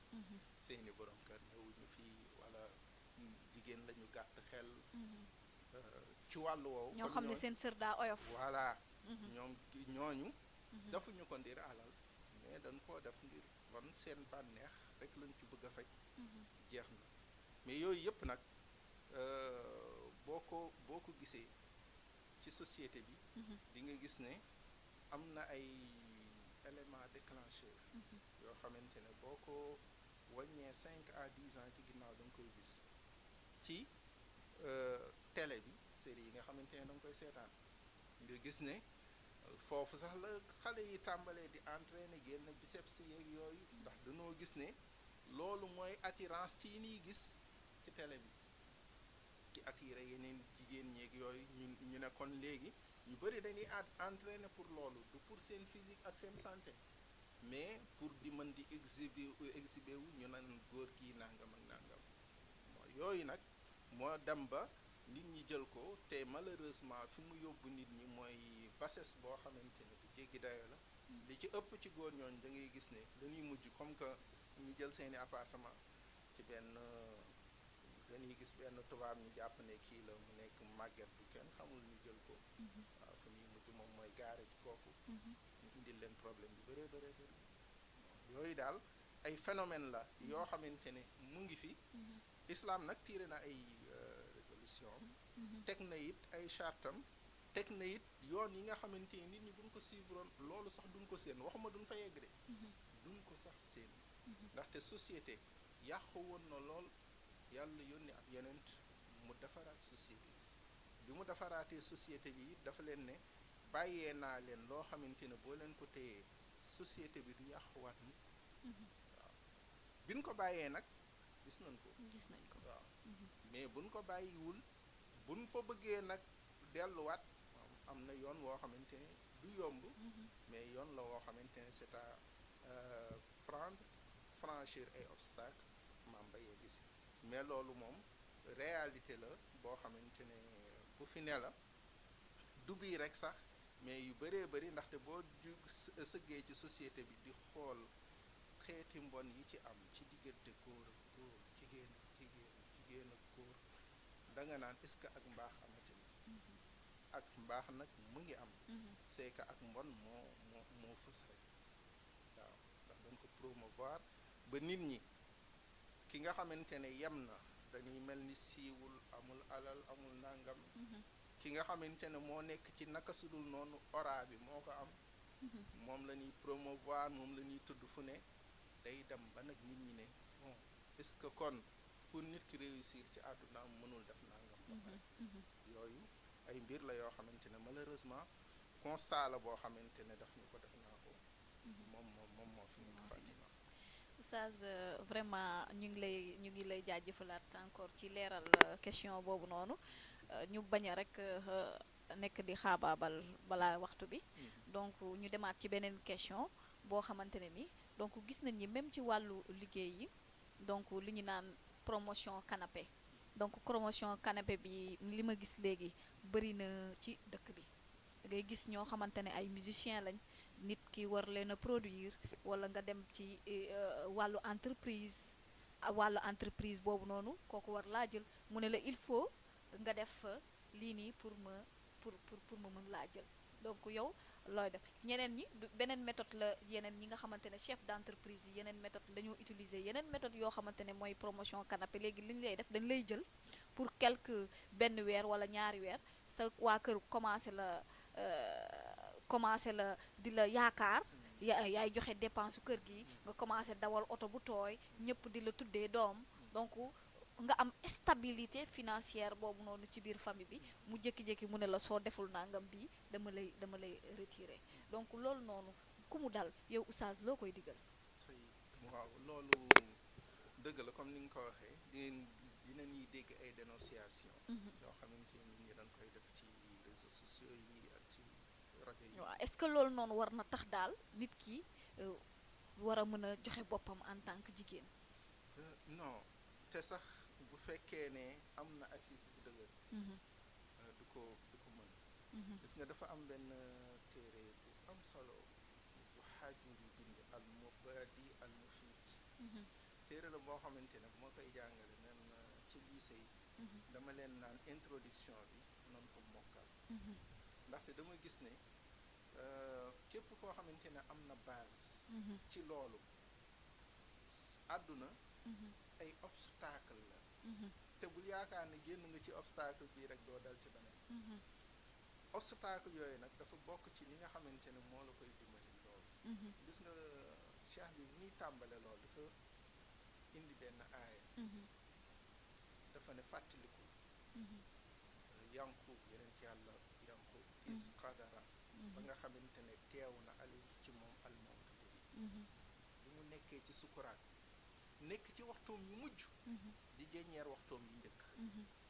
seeni borom kër newuñu fii wala jigéen la ñu gàtt xel ci wàllu woowu ñoo xam ne seen sër daa oyof voilà ñoom ñooñu defuñu ko ngir alal mais dañ koo def ngir bon seen bànneex rek lañ ci bëgg a faj jeex na mais yooyu yëpp nag boo ko gisee ci société bi di nga gis ne am na ay éléments déclencheurs yoo xamante ne boo ko wàññee 5 à 10 ans ci ginnaaw da nga koy gis ci télé bi série yi nga xamante ne da nga koy seetaan nga gis ne foofu sax la xale yi tàmbalee di entraîner génn biceps yeeg yooyu ndax dañoo gis ne loolu mooy attirance ci yi ñuy gis ci télé bi ci attiré yeneen jigéen ñeeg yooyu ñu ne kon léegi ñu bëri dañuy entraîner pour loolu du pour seen physique ak seen santé mais pour di mën di exhiber wu ñu naan góor kii nangam ak nangam mooy yooyu nag moo dem ba nit ñi jël ko te malheureusement fi mu yóbbu nit ñi mooy bassesse boo xamante ne bu jéggi dayo la li ci ëpp ci góor ñooñ da ngay gis ne dañuy mujj comme que ñu jël seeni appartement ci benn dañuy gis benn tubaab ñu jàpp ne kii la mu nekk màgget bu kenn xamul ñu jël ko waaw fu ñuy mujj moom mooy gaare ci kooku ñu indil leen problème yu bëree bëri yooyu daal ay phénomène la yoo xamante ne mu ngi fi islam nag tiré na ay résolution teg na it ay chartam teg na it yoon yi nga xamante ne nit ñi buñ ko suivre loolu sax duñ ko seen waxuma duñ fa yegg de duñ ko sax seen ndaxte société yàqu woon na lool yàlla yónni ab yenent mu defaraat société bi mu defaraatee société bi it dafa leen ne bàyyee naa leen loo xamante ne boo leen ko téyee société bi du yàquwaat mukk waaw biñ ko bàyyee nag gis nañ ko waaw mais buñ ko bàyyiwul buñ fa bëggee nag delluwaat am na yoon woo xamante ne du yomb mais yoon la woo xamante ne c'est à prendre franchir ay obstacles maam ba yegg si mais loolu moom réalité la boo xamante ne bu fi ne la du bii rek sax mais yu bëree bëri ndaxte boo sëggee ci société bi di xool xeeti mbon yi ci am ci diggante góor ak góor jigéen ak góor da nga naan est-ce que ak mbaax amati na ak mbaax nag mu ngi am c'est que ak mbon moo fës rek waaw ndax dañ ko promouvoir ba nit ñi ki nga xamante ne yem na dañuy mel ni siiwul amul alal amul nangam ki nga xamante ne moo nekk ci naka sudul noonu ora bi moo ko am moom la ñuy promouvoir moom la ñuy tudd fu ne day dem ba nag nit ñi ne bon est-ce que kon pour nit ki réussir ci àddunaam mënul def nangam ba pare yooyu ay mbir la yoo xamante ne malheureusement constat la boo xamante ne daf ñu ko def naa ko moom moo fi nekk Fatima. Oustaz vraiment ñu ngi lay jaajëfalaat encore ci leeral question boobu noonu ñu bañ a rek nekk di xaabaabal balaa waxtu bi donc ñu demaat ci beneen question boo xamante ne ni donc gis nañ ni même ci wàllu liggéey yi donc li ñu naan promotion canapé donc promotion canapé bi li ma gis léegi bëri na ci dëkk bi da ngay gis ñoo xamante ne ay musiciens lañ nit ki war leen a produire wala nga dem ci wàllu entreprise wàllu entreprise boobu noonu kooku war laa jël mu ne la il faut nga def fa lii nii pour ma mën laa jël donc yow looy def ñeneen ñi beneen méthode la yeneen ñi nga xamante ne chef d'entreprise yi yeneen méthode dañoo utiliser yeneen méthode yoo xamante ne mooy promotion canapé léegi li ñu lay def dañ lay jël pour quelque benn weer wala ñaari weer sa waa kër commencé la di la yaakaar yaay joxe dépense kër gi nga commencé dawal oto bu tooy ñëpp di la tuddee doom donc nga am stabilité financière boobu noonu ci biir famille bi mu jékki-jékki mu ne la soo deful nangam bi dama lay retirer donc loolu noonu ku mu dal yow oustaz loo koy digal. waaw loolu dëgg la comme ni nga ko waxee dinañuy dégg ay dénonciation yoo xamante ni ñi dañ koy def ci réseaux sociaux yi ak ci rajo yi. waaw est-ce que loolu noonu war na tax daal nit ki war a mën a joxe boppam en tant que jigéen. non te sax bu fekkee ne am na assise bu dëgër du ko mën. gis nga dafa am benn téere bu am solo bu xaaju bi bind al mubadi al mufid téere la boo xamante ne moo koy jàngale même ci lycée yi dama leen naan introduction bi noonu ko mokkal ndaxte dama gis ne képp koo xamante ne am na base ci loolu àdduna ay obstacle la te bul yaakaar ne génn nga ci obstacle bii rek doo dal ci beneen obstacle yooyu nag dafa bokk ci li nga xamante ne moo la koy dimbali loolu gis nga cheikh bi muy tàmbale loolu dafa indi benn aaya dafa ne fàttaliku yanqub yeneen ci yàlla yanqub is qadara ba nga xamante ne teew na alayhi ci moom almawtu bi mu nekkee ci sukuraat nekk ci waxtoom yu mujj di jeññeer waxtoom yu njëkk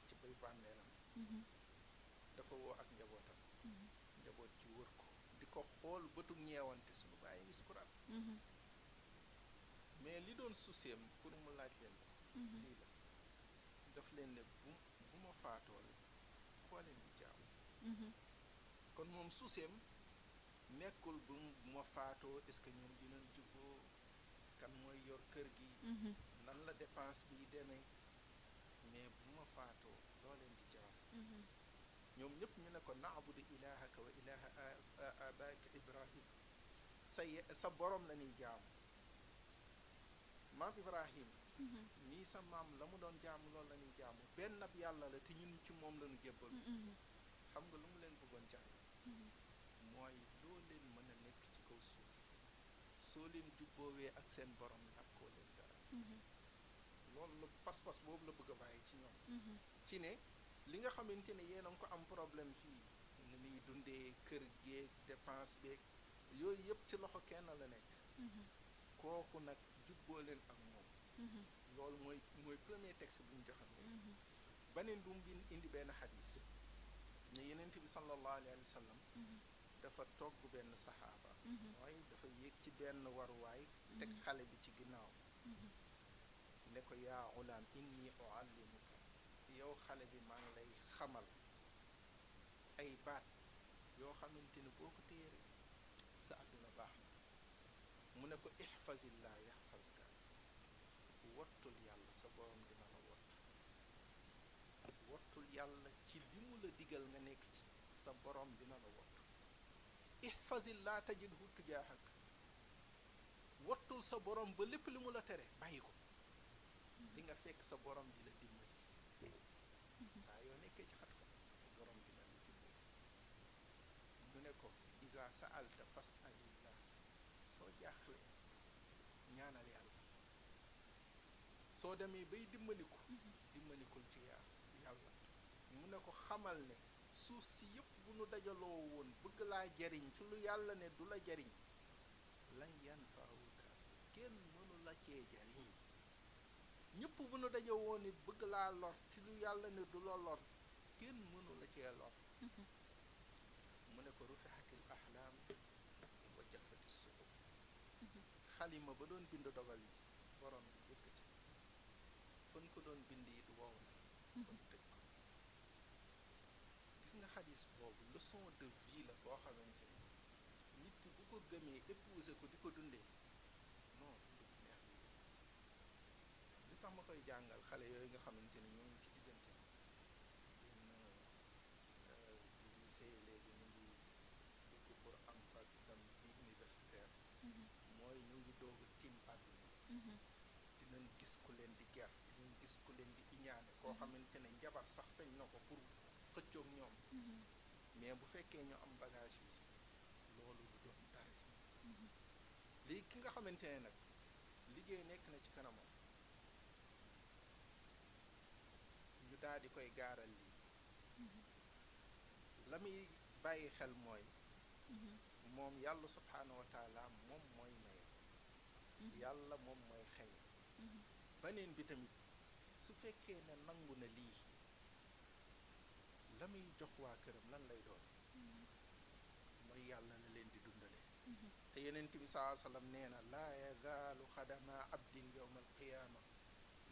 ci bay bàmmeelam dafa woo ak njabootam njaboot ci wër ko di ko xool bëtu ñeewante suñu bàyyi ngi sukuraat mais li doon suseem pour mu laaj leen ko lii la daf leen ne bu ma faatoo la koo leen di jaamu kon moom suseem nekkul bu ma faatoo est-ce que ñoom dinañ jubboo kan mooy yor kër gi nan la dépense bi demee mais bu ma faatoo loo leen di jaamu ñoom ñëpp ñu ne ko naabudu ilahaka wa ilaha abaika ibrahim sa borom la ñuy jaamu maam ibrahim nii sa maam la mu doon jaamu loolu la ñuy jaamu benn ab yàlla la te ñun ci moom la ñu jébbal xam nga lu mu leen bëggoon jàng mooy loo leen mën a nekk ci kaw suuf soo leen jubboowee ak seen borom ñàkkoo leen dara loolu la pas-pas boobu la bëgg a bàyyi ci ñoom ci ne li nga xamante ne yéen a ngi ko am problème fii ni muy dundee kër geeg dépense beeg yooyu yëpp ci loxo kenn la nekk kooku nag jubboo leen ak moom loolu mooy premier texte bu ñu joxam ne baneen bu mu indi benn xadis ne yenent bi sallallahu alayhi wa sallam dafa togg benn saxaaba mooy dafa yéeg ci benn waruwaay teg xale bi ci ginnaaw ne ko yaa ulaam inni uallimuka yow xale bi maa ngi lay xamal ay baat yoo xamante ne boo ko téere sa àdduna baax na mu ne ko ihfazillah yahfazka wattul yàlla sa borom dina la wattul yàlla ci li mu la digal nga nekk ci sa borom dina la wattu ihfazillah tajidhu tujaahak wattul sa borom ba lépp li mu la tere bàyyi ko di nga fekk sa borom di la dimbali saa yoo nekkee ci xat-xat sa borom dina la dimbali mu ne ko iza sa'alta fas'alillah soo jaaxle ñaanal yàlla soo demee bay dimbalikul ci yàlla mu ne ko xamal ne suuf si yëpp bu nu dajaloo woon bëgg laa jariñ ci lu yàlla ne du la jariñ lan yanfa'uka kenn mënu la cee jariñ ñëpp bu nu dajoo woon it bëgg laa lor ci lu yàlla ne du la lor kenn mënu la cee lor mu ne ko rufihatil ahlaam wa jaffati suhuf xalima ba doon bind dogal yi borom bi yëkkati fan ko doon bind it wow na kon tëj ko gis nga xadis boobu leçon de vie la boo xamante ni nit ki bu ko ko gëmee épouser ko di ko dundee non du neex li tax ma koy jàngal xale yooyu nga xamante ni ñoo ngi ci diggante di lycée léegi ñu ngi dugg pour am fac dem bi universitaire mooy ñu ngi doog a tiim àdduna dinañ gis ku leen di ger dinañ gis ku leen di iñaane koo xamante ne njabar sax sañ na ko pour xëccoog ñoom mais bu fekkee ñu am bagage bi loolu du doon dara ci léegi ki nga xamante ne nag liggéey nekk na ci kanamam ñu daal di koy gaaral lii la muy bàyyi xel mooy moom yàlla subhaanahu wa taala moom mooy maye yàlla moom mooy xew baneen bi tamit su fekkee ne nangu na lii la muy jox waa këram lan lay doon mooy yàlla la leen di dundale te yenent bi saa sallam nee na laa yazaalu xadama abdin yowma alqiyaama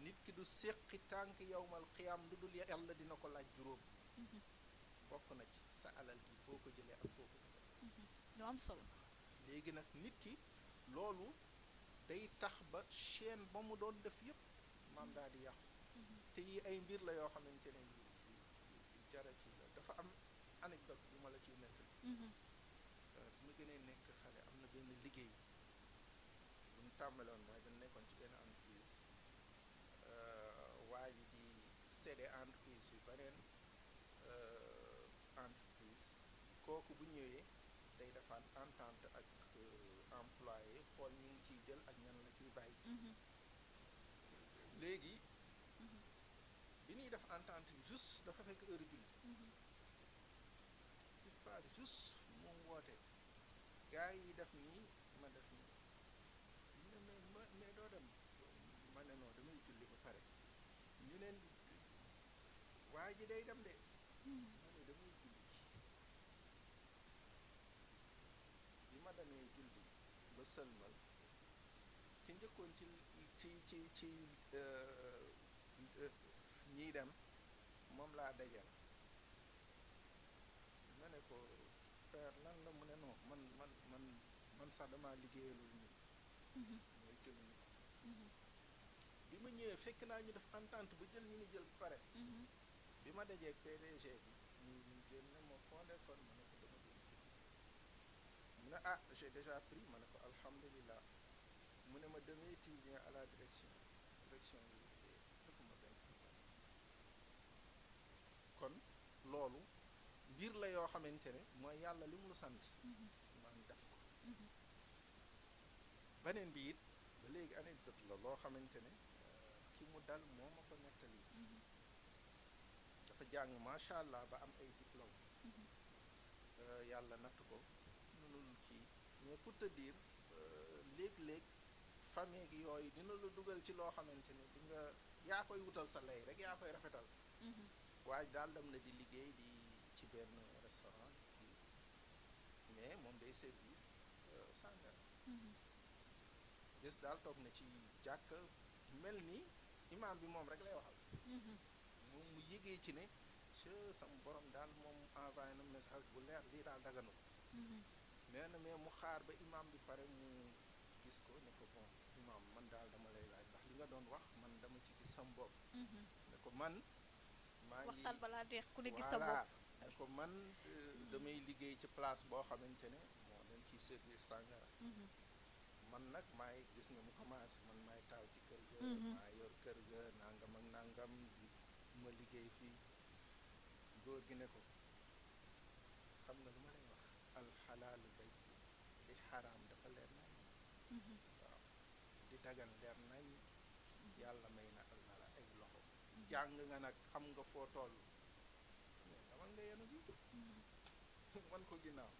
nit ki du séqi tànk yowmal qiyaam lu dul yàlla dina ko laaj juróom bokk na ci sa alal gi foo ko jëlee ak foo ko dugal lu am solo léegi nag nit ki loolu day tax ba chaîne ba mu doon def yépp maam daal di yàqu te yi ay mbir la yoo xamante ne yu jara ci la dafa am anecdote bu ma la ciy nekk bi ma gënee nekk xale am na benn liggéey bu ñu tàmbaloon mooy dañ nekkoon ci benn entreprise waa ji di cédé entreprise bi beneen entreprise kooku bu ñëwee day defaat entente ak employé xool ñu ngi ciy jël ak ñan la ciy bàyyi léegi bi ñuy def entente bi juste dafa fekk heure julli dispar juste moom woote gars yi def nii ma def nii ñu ne mais doo dem ma ne non damay julli ba pare ñu neen waa ji day dem de ma ne damay julli bi ma demee julli ba sëlmal ci njëkkoon ci ñiy dem moom laa dajal ma ne ko père lan la mu ne non man sax damaa liggéeyalul ñu mooy jëluñu ko bi ma ñëwee fekk naa ñu def entente ba jël ñu ni jël ba pare bi ma dajee ak PDG bi ñu génne ma fondé kon ma ne ko dama doon mu ne ah j'ai déjà pris ma ne ko alhamdulilah mu ne ma demee tu viens à la direction bi defuma benn kon loolu mbir la yoo xamante ne mooy yàlla li mu la sant man def ko beneen bi it ba léegi anecdote la loo xamante ne ki mu dal moo ma ko nettali dafa jàng macha allah ba am ay diplôme yàlla natt ko mënul kii mais pour te dire léeg-léeg famille gi yooyu dina la dugal ci loo xamante ne di nga yaa koy wutal sa lay rek yaa koy rafetal waaye daal dem na di liggéey di ci benn restaurant mais moom day service sàngara bés daal toog na ci jàkk mel ni imaam bi moom rek lay waxal moom mu yëgee ci ne sama borom daal moom envoyé na message bu leer lii daal daganu nee na mais mu xaar ba imaam bi pare mu gis ko ne ko bon imaam man daal dama lay laaj ndax li nga doon wax man dama ci gis sam bopp ne ko man maa ngi waxtaan balaa deex ku ne gis sa bopp ne ko man damay liggéey ci place boo xamante ne moo dañ ciy servir sàngara man nag maay gis nga mu commencé man maay taaw ci kër ga maa yor kër ga nangam ak nangam di ma liggéey fii góor gi ne ko xam nga lu ma lay wax alxalaalu bay di xaraam dafa leer nañ waaw di dagan leer nañ yàlla may na la ay loxo jàng nga nag xam nga foo toll mais dama nga yenu bi man ko ginnaaw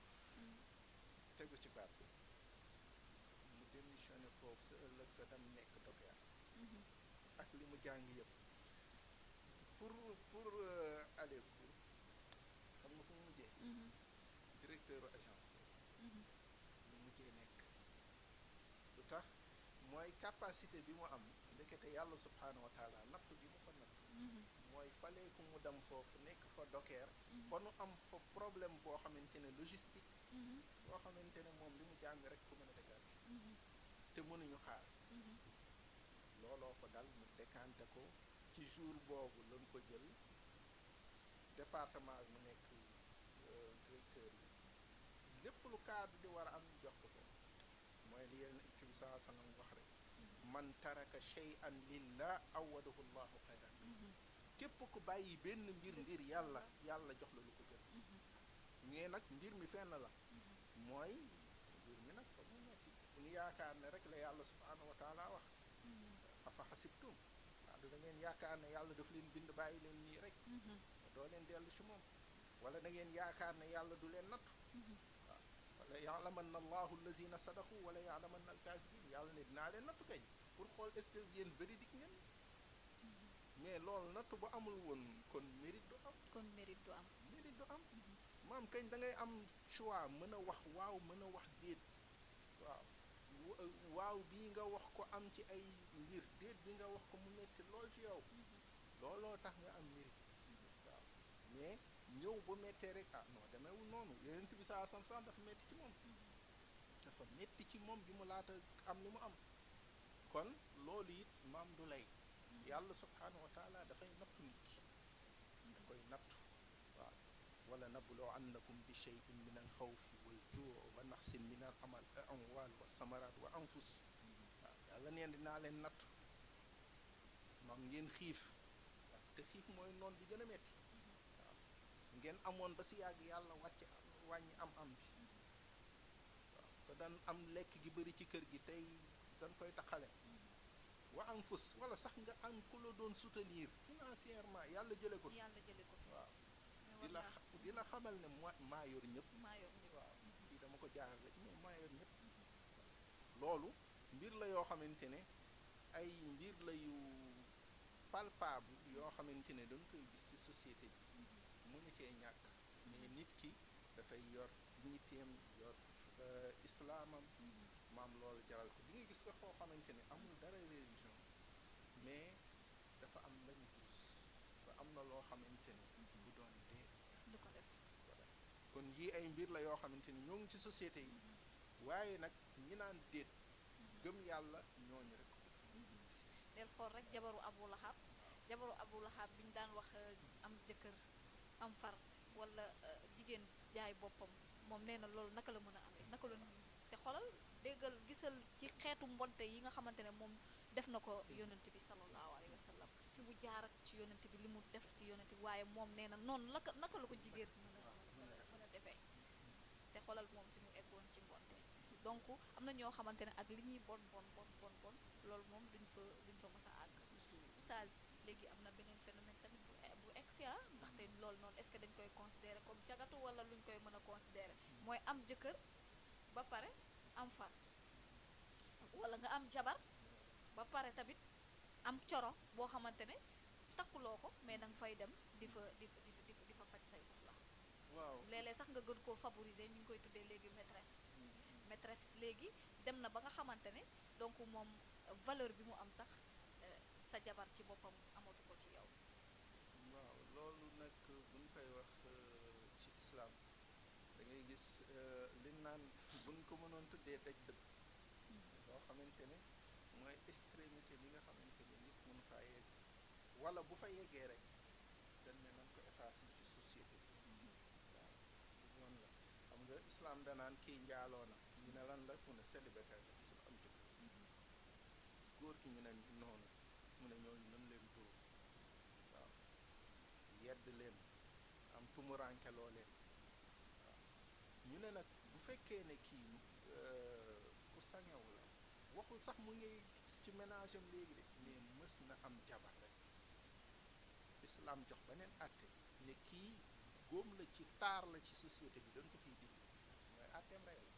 tegu ci baat bi mu démissionné foofu sa ëllëg sa dem nekk docker ak li mu jàng yëpp pour aller pour xam nga fu mu mujjee directeur agence lu mujjee nekk lu tax mooy capacité bi mu am ndekete yàlla subhaanahu wa taala natt bi mu ko natt mooy falee ku mu dem foofu nekk fa docker ba nu am fa problème boo xamante ne logistique boo xamante ne moom li mu jàng rek ku mën a décanté te mënuñu xaar looloo ko dal mu décanté ko ci jour boobu lañ ko jël département bi mu nekk directeur yi lépp lu cadre di war a am ñu jox ko mooy li yenn ci bi saa sanam wax rek man taraka shay'an lillah awadahu llahu xayran képp ku bàyyi benn mbir ngir yàlla yàlla jox la lu ko gën mais nag mbir mi fenn la mooy mbir mi nag fa mu nekk bu ñu yaakaar ne rek la yàlla subhanahu wa taala wax afa xasibtum waaw da ngeen yaakaar ne yàlla daf leen bind bàyyi leen nii rek doo leen dellu ci moom wala da ngeen yaakaar ne yàlla du leen nattu waaw wala yaalamanna allahu allazina sadaqu wala yaalamanna alkaasibin yàlla ne dinaa leen nattu kañ pour xool est-ce que yéen véridique ngeen mais loolu nattu bu amul woon kon mérite du am mérite du am maam kañ da ngay am choix mën a wax waaw mën a wax déet waaw bii nga wax ko am ci ay mbir déet bi nga wax ko mu metti lool ci yow looloo tax nga am mérite waaw mais ñëw bu mettee rek non demeewul noonu yeneen bi saa sam dafa metti ci moom bi mu laata am li mu am kon loolu it maam du lay yàlla subhanahu wa taala dafay nattu nit ki da koy nattu waaw wala nabloo annakum bi cheyin min al xawfi wal juu wa naxsin min al amwal wa samarat wa anfus waaw yàlla neen dinaa leen nattu maam ngeen xiif waaw te xiif mooy noon bi gën a metti waaw ngeen amoon ba si yàgg yàlla wàññi am bi waaw te daan am lekk gi bëri ci kër gi tey dañ koy taxale wa anfus wala sax nga am ku la doon soutenir financièrement yàlla jële ko waaw di la xamal ne maa yor ñëpp waaw fii dama ko jaaxal rek mais maa yor ñëpp loolu mbir la yoo xamante ne ay mbir la yu palpable yoo xamante ne dañ koy gis ci société bi mënu cee ñàkk mais nit ki dafay yor dignitéem yor islaamam maam loolu jaral ko di nga gis nga foo xamante ne amul dara religion mais dafa am lañu gis ba am na loo xamante ne bu doon dee du ko def voilà kon yii ay mbir la yoo xamante ni ñoo ngi ci société yi waaye nag ñi naan déet gëm yàlla ñooñu rek del xool rek jabaru Abu Lahab bi ñu daan wax am jëkkër am far wala jigéen jaay boppam moom nee na loolu naka la mën a amee naka la te xoolal déggal gisal ci xeetu mbonte yi nga xamante ne moom def na ko yonent bi sallallahu alayhi wa sallam fi mu jaar ak ci yonent bi li mu def ci yonent bi waaye moom nee na noonu naka la ko jigéen mën a defee te xoolal moom fi mu eggoon ci mbonte donc am na ñoo xamante ne ak li ñuy bon loolu moom duñ fa mës a àgg oustaz léegi am na beneen phénomène tamit bu egsi ndaxte loolu noonu est-ce que dañ koy considérer comme cagatu wala luñ koy mën a considérer mooy am jëkkër ba pare am far wala nga am jabar ba pare tamit am coro boo xamante ne takkuloo ko mais da nga fay dem di fa faj say soxla waaw léeg-léeg sax nga gën koo favoriser ñu ngi koy tuddee léegi maîtresse léegi dem na ba nga xamante ne donc moom valeur bi mu am sax sa jabar ci boppam amatu ko ci yow waaw loolu nag buñ koy wax ci islam da ngay gis liñ naan buñ ko mënoon tuddee daj dëgg loo xamante ne mooy extrémité bi nga xamante ne nit mënu faa yegg wala bu fa yeggee rek dañ ne nañ ko effacer ci société bi waaw noonu la xam nga islam danaan kii njaaloo na ñu ne lan la mu ne célibataire la gisul am jëkkër góor ki ñu ne noonu mu ne ñooñu nan leen dóor waaw yedd leen am tumurankeloo leen waaw ñu ne nag bu fekkee ne kii ku sañawu la waxul sax mu ngi ci ménage am léegi de mais mës na am jabar rek islam jox beneen àtte ne kii góom la ci taar la ci société bi dañ ko fiy dindi mooy àtteem rey la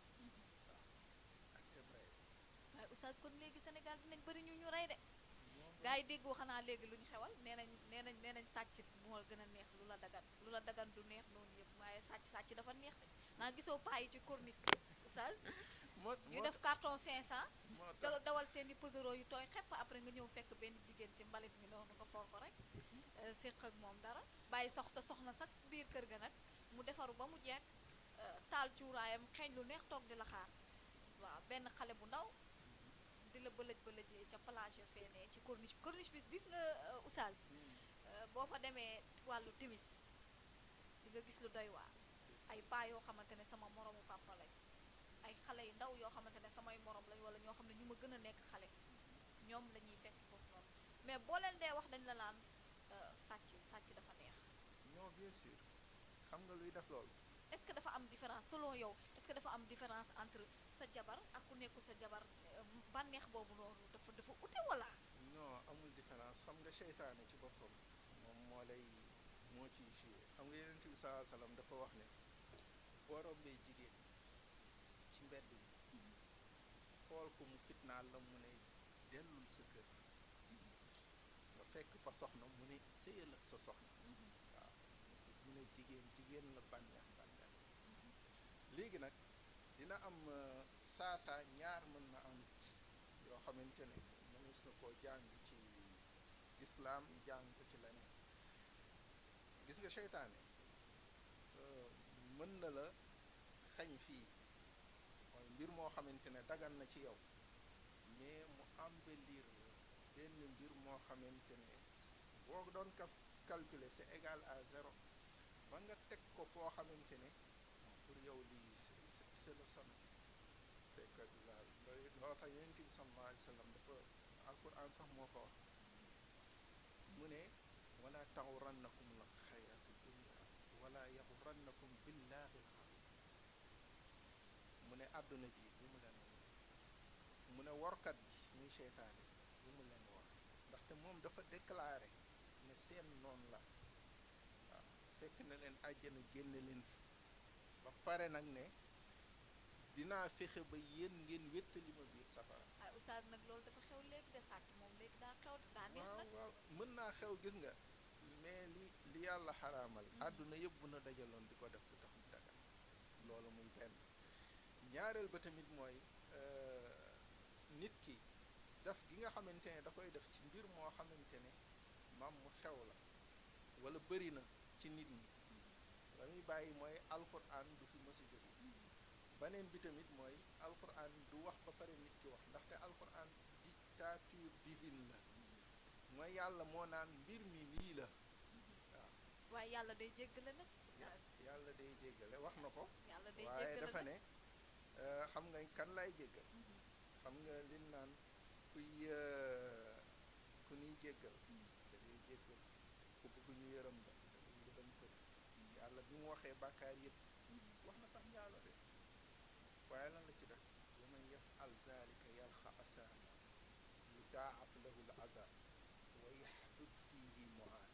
waaw àtteem rey la waaye oustaz kon léegi Sénégal dinañ bëri ñu rey de gars yi déggoo xanaa léegi lu ñu xewal nee nañ sàcc moo gën a neex lu la dagan du neex noonu yëpp waaye sàcc dafa neex de naa gisoo paa yi ci corniche bi oustaz ñu def carton 500 dawal seeni pesero yu tooy xepp après nga ñëw fekk benn jigéen ci mbalit mi noonu nga for ko rek séq ak moom dara bàyyi sa soxna sax biir kër ga nag mu defaru ba mu jekk taal cuuraayam xeeñ lu neex toog di la xaar waaw benn xale bu ndaw di la bëlëjee ca plage feenee ci corniche bi gis nga oustaz boo fa demee wàllu timis di nga gis lu doy waar ay paa yoo xamante ne sama moromu papa lañ ay xale yu ndaw yoo xamante ne samay morom lañ wala ñoo xam ne ñu ma gën a nekk xale ñoom la ñuy fekk foofu noonu mais boo leen dee wax dañ la naan sàcc dafa neex. non bien sûr xam nga luy def loolu. est-ce que dafa am différence selon yow est-ce que dafa am différence entre sa jabar ak ku nekkul sa jabar bànneex boobu noonu dafa ute wala. non amul différence xam nga seytaane ci boppam moom moo ciy joué xam nga Yonent bi sallallahu alayhi wasallam dafa wax ne boo rombee jigéen ci mbedd bi xool ko mu fitnaal la mu ne dellul sa kër nga fekk fa soxna mu ne sëyal ak sa soxna waaw mu ne jigéen la bànneex léegi nag dina am saa ñaar mën na am yoo xamante ne mënees na koo jàng ci islaam jàng ko ci leneen gis nga seytaane mën na la xañ fii mooy mbir moo xamante ne dagan na ci yow mais mu embellir benn mbir moo xamante ne boo doon calculer c'est égal à 0 ba nga teg ko foo xamante ne pour yow lii c'est le sommet fekk loo tax Yonent bi sallallahu alayhi wa sallam dafa alquran sax moo ko wax mu ne wala taxurannakum la xayatu dunya wala yaxurannakum billahi alxaruur mu ne àdduna ji bu mu leen war mu ne workat bi muy seytaane bu mu leen war ndaxte moom dafa déclaré ne seen noon la waaw fekk na leen àjjana génne leen fi ba pare nag ne dinaa fexe ba yéen ngeen wéttali ma biir safara. ay oustaz nag loolu dafa xew léegi de sàcc moom léegi daa xew daa neex nag. waaw mën naa xew gis nga mais li yàlla xaraamal. àdduna yëpp bu na dajaloon di ko def du tax mu dagal loolu muy benn ñaareel ba tamit mooy nit ki def gi nga xamante ne da koy def ci mbir moo xamante ne maam mu xew la wala bëri na ci nit ñi. la muy bàyyi mooy alquran du fi mës a jóge beneen bi tamit mooy alquran du wax ba pare nit ki wax ndaxte alquran dictature divine la mooy yàlla moo naan mbir mi lii la waaw. waaye yàlla day jéggale nag. yàlla day jéggale wax na ko. yàlla day waaye jéggale dafa ne xam nga kan lay jéggal. xam nga li naan ku ñuy jéggal. da ngay jéggal ku bëgg ñu yërëm la da ngay yërëm ko. yàlla bi mu waxee bàkkaar yëpp wax na sax njaalo de waaye lan la ci def wa man yafal zalika yalqa asaama yudaaf lahu l azab wa yahdud fihi muaan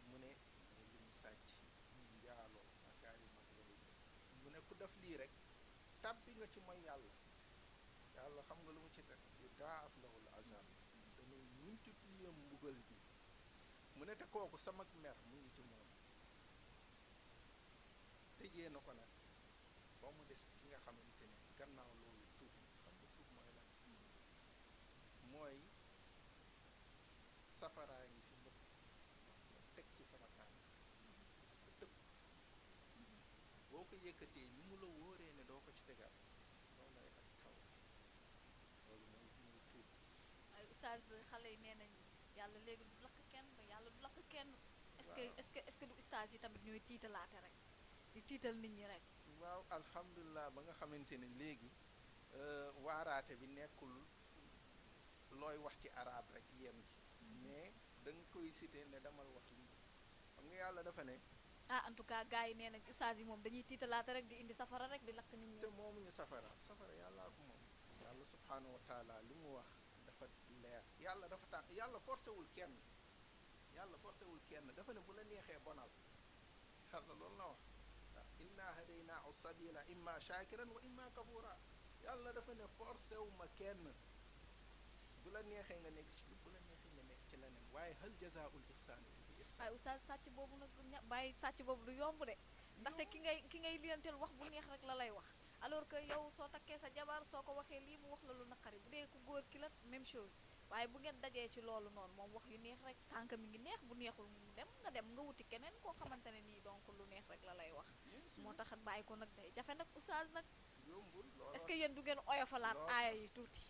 mu ne li mu sàcc ñu njaaloo bàkkaar yu mag yooyu mu ne ku def lii rek tàbbi nga ci mooy yàlla xam nga lu mu ci def yudaaf lahu l azab dañuy multiplier mbugal bi mu ne te kooku sama mer mu ngi ci moom tëjee na ko nag ba mu des ki nga xamante ne gannaaw loolu tuub xam nga tuub mooy lan mooy safaraa ngi fi mbëpp nga teg ci sama tànk nga tëb boo ko yëkkatee ni mu la wóoree ne doo ko ci tegaat loolu lay ak taw loolu mooy tuub. ay oustaz xale yi nee nañ yàlla léegi du lakk kenn yàlla du lakk kenn. est-ce que du oustaz yi tamit ñooy tiitalaate rek di tiital nit ñi rek. waaw alhamdulilah ba nga xamante ne léegi waaraate bi nekkul looy wax ci arab rek yem ci mais da nga koy cité ne damal wax lii xam nga yàlla dafa ne. en tout cas gars yi nee nañ oustaz yi moom dañuy tiitalaate rek di indi safara rek di lakk nit ñi. te moomuñu safara yàllaa ko moom yàlla subhanahu wa taala li mu wax dafa leer yàlla dafa tax yàlla forcé wul kenn dafa ne bu la neexee bonal yàlla loolu la wax waaw inna hadaynaahu sabila imma shakiran wa imma kafura yàlla dafa ne forcé wu ma kenn bu la neexee nga nekk ci bu la neexee nga nekk ci leneen waaye hal jazaa'ul ihsaan illa ihsaan. waaye oustaz sàcc boobu nag bàyyi sàcc boobu du yomb de ndaxte ki ngay liyanteel wax bu neex rek la lay wax alors que yow soo takkee sa jabar soo ko waxee lii mu wax la lu naqari bu dee ku góor ki la même chose waaye bu ngeen dajee ci loolu noonu moom wax yu neex rek tànk mi ngi neex bu neexul mu dem nga wuti keneen koo xamante ne nii donc lu neex rek la lay wax moo tax bàyyi ko nag day jafe nag oustaz nag yombul est-ce que yéen du ngeen oyofalaat aaya yi tuuti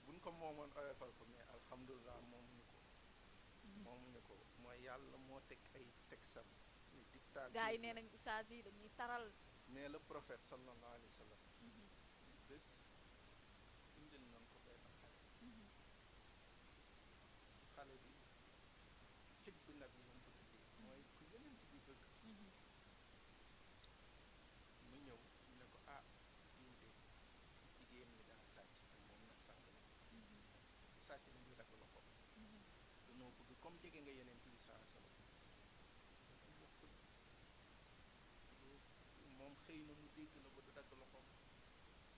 buñ ko moomoon oyofal ko mais alhamdulilah moomuñu ko mooy yàlla moo teg ay tegsam ni dictateur gars yi nee nañ oustaz yi dañuy taral mais le prophète sallallahu alayhi wa sallam bés indil nañ ko benn xale bi xib bi nag yi lañ ko tuddee mooy ku yeneen bi bëgg mu ñëw ne ko diw de jigéen ñi daa sàcc te moom nag sàcc na sàcc na ñu dagg loxo dañoo bëgg comme jege nga yeneen bi saa sallam moom xëy na mu dégg na ba du dagg loxoom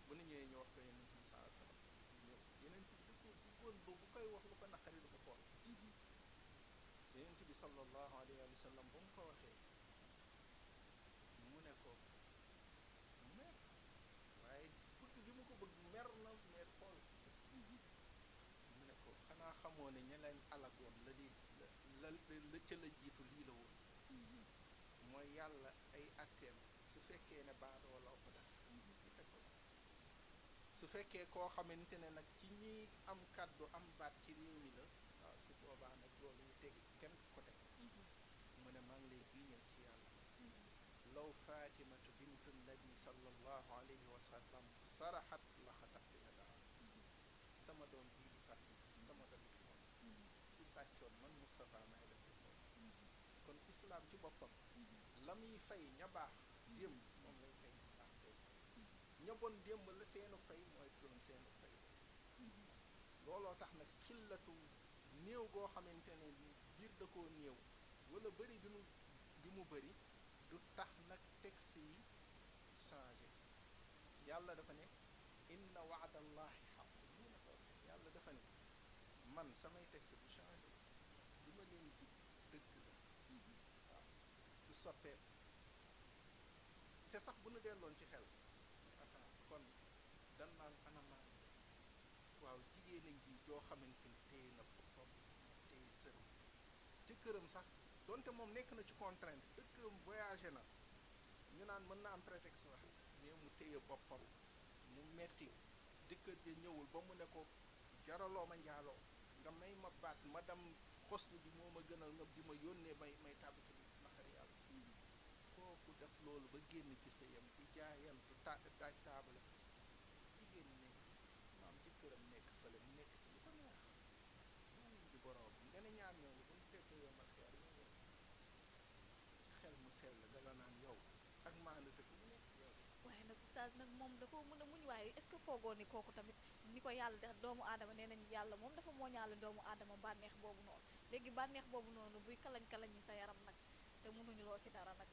bu nu ñëwee ñu wax ko yeneen bi saa sallam ñëw yeneen bi du ko bëggoon ba bu koy wax lu ko naqari du ko xool yeneen bi sallallahu alayhi wa sallam ba mu ko waxee mu ne ko mer waaye bëgg gi mu ko bëgg mer na mer xool mu ne ko xanaa xamoo ne ña leen alagoon la ca la jiitu lii la woon mooy yàlla ay atteem su fekkee ne baadoo la ko def ñu teg ko su fekkee koo xamante ne nag ci ñi am kàddu am baat ci réew mi la waaw su boobaa nag loolu ñu teg kenn ko teg mu ne maa ngi lay giiñal ci yàlla law fatimatu bintu nabi sallallahu alayhi wa sallam saraxat la xatat dina daa sama doom bii di Fatima sama doom bi moom su sàccoon man Moustapha may la def moom kon islam ci boppam la muy fay ña baax démb moom lay fay ña baax tey ña bon démb la seenu fay mooy doon seenu fay looloo tax nag xillatu néew goo xamante ne biir da koo néew wala bëri bi mu bëri du tax nag texte yi changé yàlla dafa ne inna waadallahi xaq lii na ko yàlla dafa ne man samay texte du changé du ma leen dig dëgg la waaw du soppeeku te sax bu nu delloon ci xel attends kon dan naan anamaan waaw jigéen a ngi joo xamante ni téye na boppam téye sëram jëkkëram sax donte moom nekk na ci contrainte jëkkëram voyagé na ñu naan mën na am prétexte sax mais mu téye boppam mu metti jëkkër ja ñëwul ba mu ne ko jaraloo ma njaaloo nga may ma baat ma dem xoslu bi moo ma gënal nga di ma yónnee may tàbb ci naqari yàlla kooku def loolu ba génn ci sëyam di jaayantu daaj taabale jigéen nekk maam jëkkëram nekk fële mu nekk ci lu ko neex moom di borom nga ne ñaar ñooñu bu ñu fekkee yow ma xeer yow xel mu sell dala naan yow ak maanute fu mu nekk yow waaye nag oustaz nag moom da ko mën a muñ waaye est-ce que foogoo ni kooku tamit ni ko yàlla def doomu aadama nee nañ yàlla moom dafa mooñaale doomu aadama bànneex boobu noonu léegi bànneex boobu noonu buy kalañ-kalañ yi sa yaram nag te mënuñu loo ci dara nag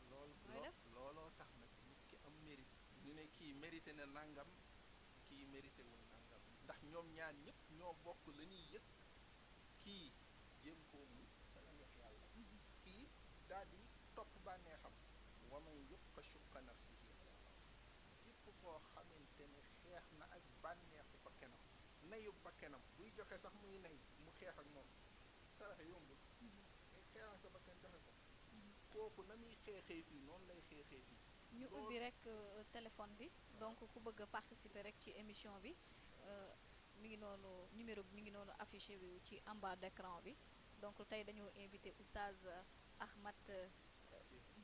looloo tax nag nit ki am mérite ñu ne kii mérité na nangam kii mérité wul nangam ndax ñoom ñaar ñëpp ñoo bokk la ñuy yëg kii jéem koo mu ca la neex yàlla kii daal di topp bànneexam waman yuqa shuqqa nafsihi képp koo xamante ne xeex na ak bànneexu ba kenam nayu ba kenam buy joxe sax muy nay mu xeex ak moom saraxe yombul ngay xeexal sa bakkan joxe ko kooku na muy xeexee fii noonu lay xeexee fii ñu ubbi rek téléphone bi donc ku bëgg a participer rek ci émission bi mi ngi noonu numéro bi mi ngi noonu affiché bi ci en bas d'écran bi donc tey dañoo invité Oustaz Ahmad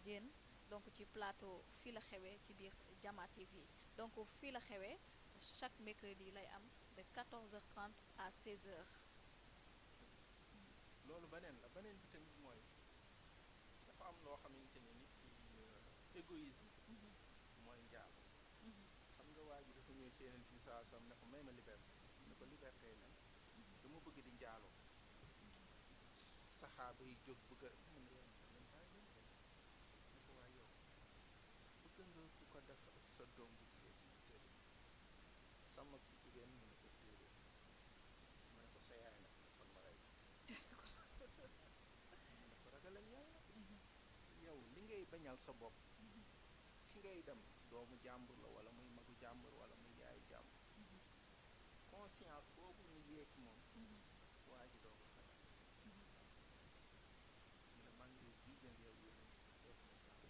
Diène donc ci plateau fii la xewee ci biir Jama TV donc fii la xewee chaque mercredi lay am de 14h30 à 16h. loolu beneen la beneen bi tamit mooy dafa am loo xamante ne nit ki égoïsme mooy njaalo xam nga waa ji dafa ñëw ci yeneen ci saa sam ne ko may ma liberté ne ko liberté lan dama bëgg di njaaloo saxaaba yi jóg bëgg a mun leen leen bàyyi leen ko ne ko waa yow bëgg nga ku ko def ak sa doom bu jigéen mu tëdd sama bu jigéen mu ne ko téere mu ne ko sa yaay nag ne kon ma rey mu ne ko ragal ak yàlla yow li ngay bañal sa bopp ki ngay dem doomu jàmbur la wala muy magu jàmbur wala muy yaay jàmbur conscience boobu ñu yee ci moom waa ji doo ko xalaat mu ne maa ngi lay jiiñal yow yonent bi foofu la baax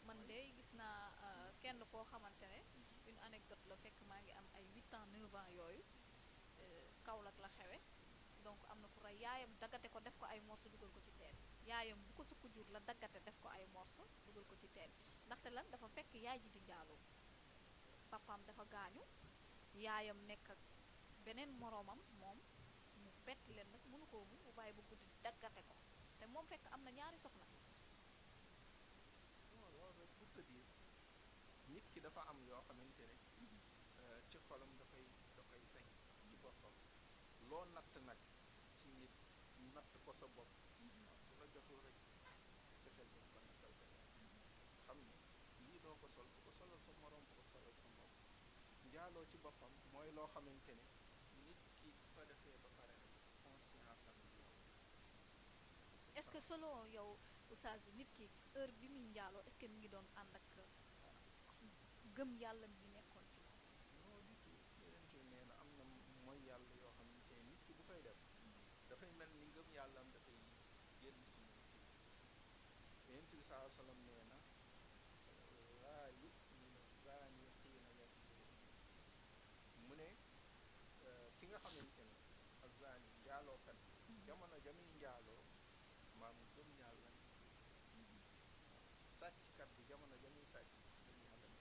man de gis naa kenn koo xamante ne une anecdote la fekk maa ngi am ay 8 ans 9 ans yooyu Kaolack la xewe donc am na ku rey yaayam daggate ko def ko ay morceau dugal ko ci teen yaayam bu ko sukk jur la daggate def ko ay morceau dugal ko ci teen ndaxte lan dafa fekk yaay ji di njaaloo papaam dafa gaañu yaayam nekk ak beneen moroomam moom mu bett leen nag mënu koo mu bàyyi ba guddi daggate ko te moom fekk am na ñaari soxna non loolu rek pour te dire nit ki dafa am yoo xamante ne ci xolam da koy feeñ ci boppam loo natt nag ci nit natt ko sa bopp bu la jotul rek fexeel ba ko nattal beneen xam ne lii doo ko sol bu ko solal sa morom bu ko solal sa morom njaaloo ci boppam mooy loo xamante ne nit ki ko defee ba pare rek conscience am yow est-ce que selon yow oustaz nit ki heure bi muy njaaloo est-ce que mi ngi doon ànd ak gëm yàlla mi nekkoon ci moom non du tout yeneen ci nee na am na mooy yàlla yoo xamante ne nit ki bu koy def dafay mel ni ngëm yàlla am dafay génn ci moom yeneen bi saa sallam nee na laa yuminu zaani xiina yazni mu ne ki nga xamante ne azaani njaalookat jamono jamuy njaaloo maam gëm yàlla ne sàcckat bi jamono jamuy sàcc gëm yàlla ne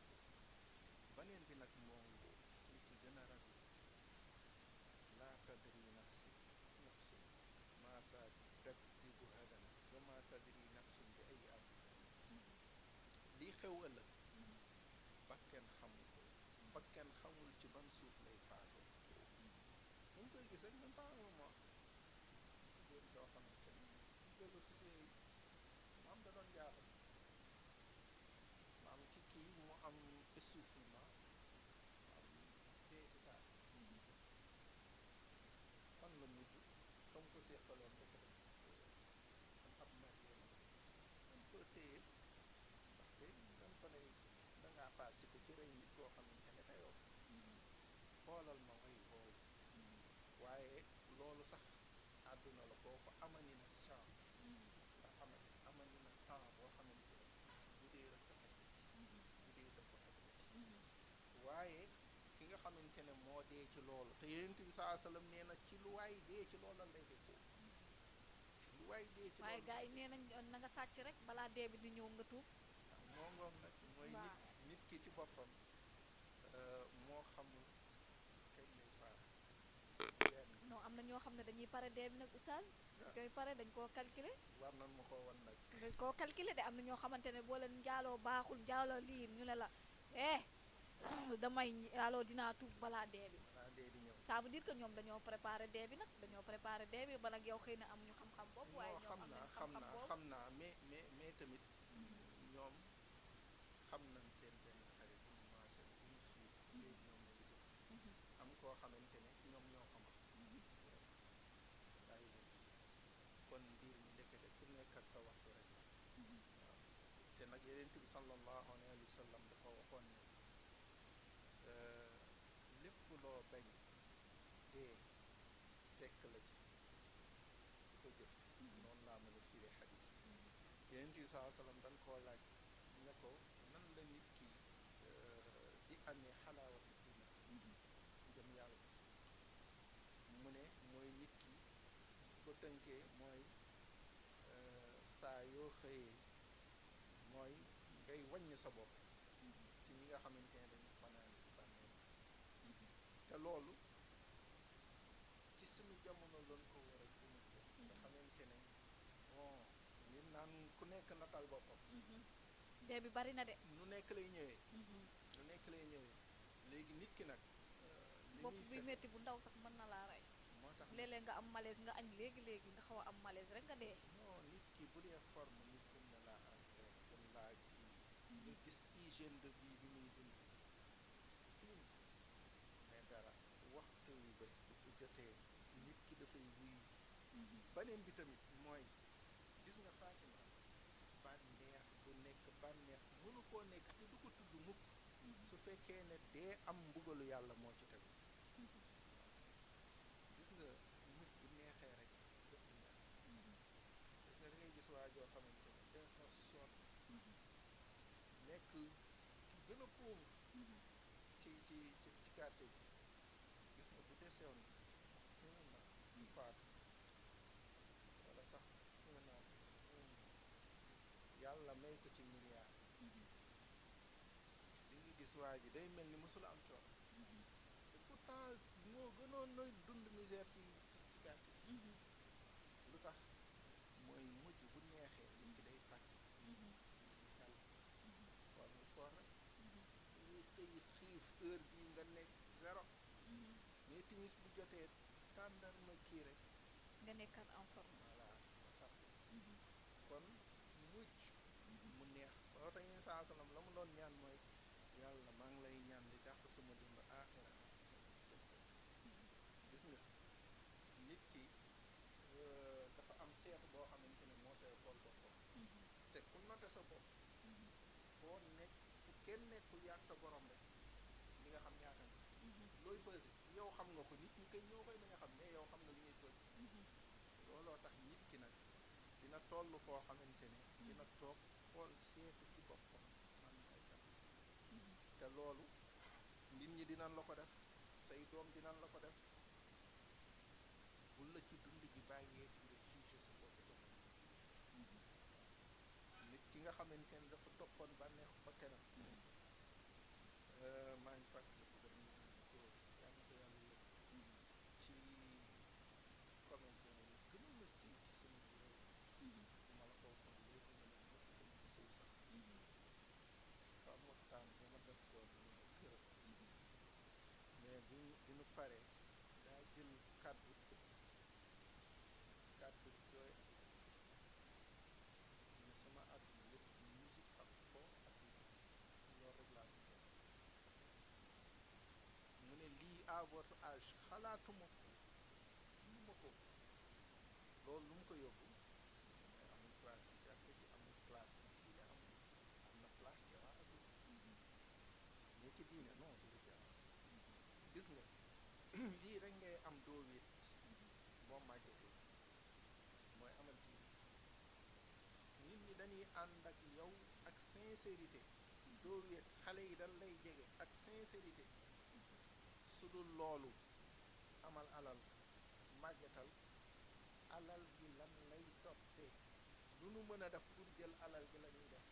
baneen bi nag moom li ci gën a ragal laa tadri nafsun maa saa taksibu gadan wa maa tadri nafsun bi ay ard lii xew ëllëg bakken xamul ko bakken xamul ci ban suuf lay faatoo mu ngi koy gis rek même pas un mois góor doo xamante ni dellu si sëy maam da doon jaaxal maam ci kii mu am essoufflement am dee ci saa si fan la mujj comme ko seqaloon rek am ab matériel dañ ko téye ndaxte dañ ko ne dangaa participer ci rey nit koo xamante ne teyoo xoolal ma way boobu waaye loolu sax àdduna la kooku amani na chance ndax amani na temps boo xamante ne bu dee rek dafa bu dee dafa waaye ki nga xamante ne moo dee ci loolu te Yonent bi saa sallam nee na ci lu waay dee ci loolu lay defoo ci lu waay dee ci waaye loolu gars yi nee nañ na nga sàcc rek balaa dee bi di ñëw nga tuub moo ngoom nag mooy nit ki ci boppam moo xamul kañ lay pare non am na ñoo xam ne dañuy pare dee bi nag oustaz koy pare dañ koo calculer war nan ma ko wan nag dañ koo calculer de am na ñoo xamante ne boo leen njaaloo baaxul njaaloo lii ñu ne la damay njaaloo dinaa tuub balaa dee bi balaa dee di ñëw ça veut dire que ñoom dañoo préparer dee bi nag dañoo préparer dee bi ba nag yow xëy na amuñu xam-xam boobu waaye ñoom am nañ xam-xam boobu xam naa mais tamit ñoom xam nañ seen benn xarit bu ñu maasee bu ñu suuf léegi ñoom ñu ngi am koo xamante ne ñoom ñoo ko mag bàyyi leen kon mbir mi ndekete ku nekk ak sa waxtu rek la waaw te nag Yonent bi sallallahu alayhi wa sallam dafa waxoon ne lépp loo bañ dee fekk la ci di ko jëf noonu laa mën a firi xadis bi Yonent bi sallallahu alayhi wa sallam dañ koo laaj ne ko nan la nit ki di amee xalaawatu iman jëm yàlla mu ne mooy nit ki ko tënkee mooy saa yoo xëyee mooy ngay wàññ sa bopp ci ñi nga xamante ne dañu fanaan ci bàmmeel te loolu ci suñu jamono loon ko war a gën a nga xamante ne bon li naan ku nekk natal boppam dee bi bari na de nu nekk lay ñëwee nu nekk lay ñëwee léegi nit ki nag bopp bi métti bu ndaw sax mën na laa rey moo tax léeg-léeg nga am malaise nga añ léegi-léegi nga xaw a am malaise rek nga dee non nit ki bu dee forme nit gën na laa entraîné gën laa kii nga gis hygiène de vie bi muy dund clean mais dara waxtu wi ba bu jotee nit ki dafay wuy beneen bi tamit mooy gis nga Fatima bànneex bu nekk bànneex mënu koo nekk te du ko tudd mukk su fekkee ne dee am mbugalu yàlla moo ci tegu gis nga nekk ki gën a pauvre ci quartier bi gis nga bu desewoon 1 an mu faatu wala sax 1 an yàlla may ko ci milliard li nga gis waa ji day mel ni mësula am coono te pourtant moo gënoon na dund misère ci quartier bi lu tax mooy mujj bu neexee nit ki day fàtte yàlla war nga koor rek ngay xëy xiif heure bii nga nekk zéro mais timis bu jotee tàndarma kii rek nga nekkaat en forme. voilà nga fàtte kon mujj mu neex loo tax ñu saa salaam la mu doon ñaan mooy yàlla maa ngi lay ñaan di dàq sama dund aaxira gis nga nit ki dafa am seetu boo xamante ne moo koy xool boppam te ku noté sa bopp foo nekk fu kenn nekkul yaag sa borom rek li nga xam ñaata nga looy pesé yow xam nga ko nit ñi koy ñoo koy bañ a xam mais yow xam nga li ngay pesé looloo tax nit ki nag dina toll foo xamante ne dina toog xool seetu ci boppam man may kat te loolu nit ñi dinañ la ko def say doom dinañ la ko def bul la ci dund gi bàyyee nga jugé sa bopp jox nit ki nga xamante ne dafa toppoon bànneexu ba kenam maa ngi fàttaliku benn ko yàlla ko yàlla yëpp ci comédien yi gënoon na siiw ci sama réew ma la ko waxoon léegi nga ne ñëpp gën ko siiw sax fa am waxtaan bi ma def ko këram mais bi ñu paree daa jël kàddu jooy ne sama àdduna lépp musique ak fo ak loolu rek laa ko mu ne lii à votre âge xalaatuma ko mënuma ko loolu lu mu ko yóbbu mooy amul place ci jàkka ji amul place ci diine am na place ci waa adduna mais ci diine non du différence gis nga lii rek ngay am doo wéet boo màggetee mooy amal diine nit ñi dañuy ànd ak yow ak sincérité doo wéet xale yi dañ lay jege ak sincérité su dul loolu amal alal màggetal alal gi lan lay toppee lu nu mën a def pour jël alal gi la ñuy def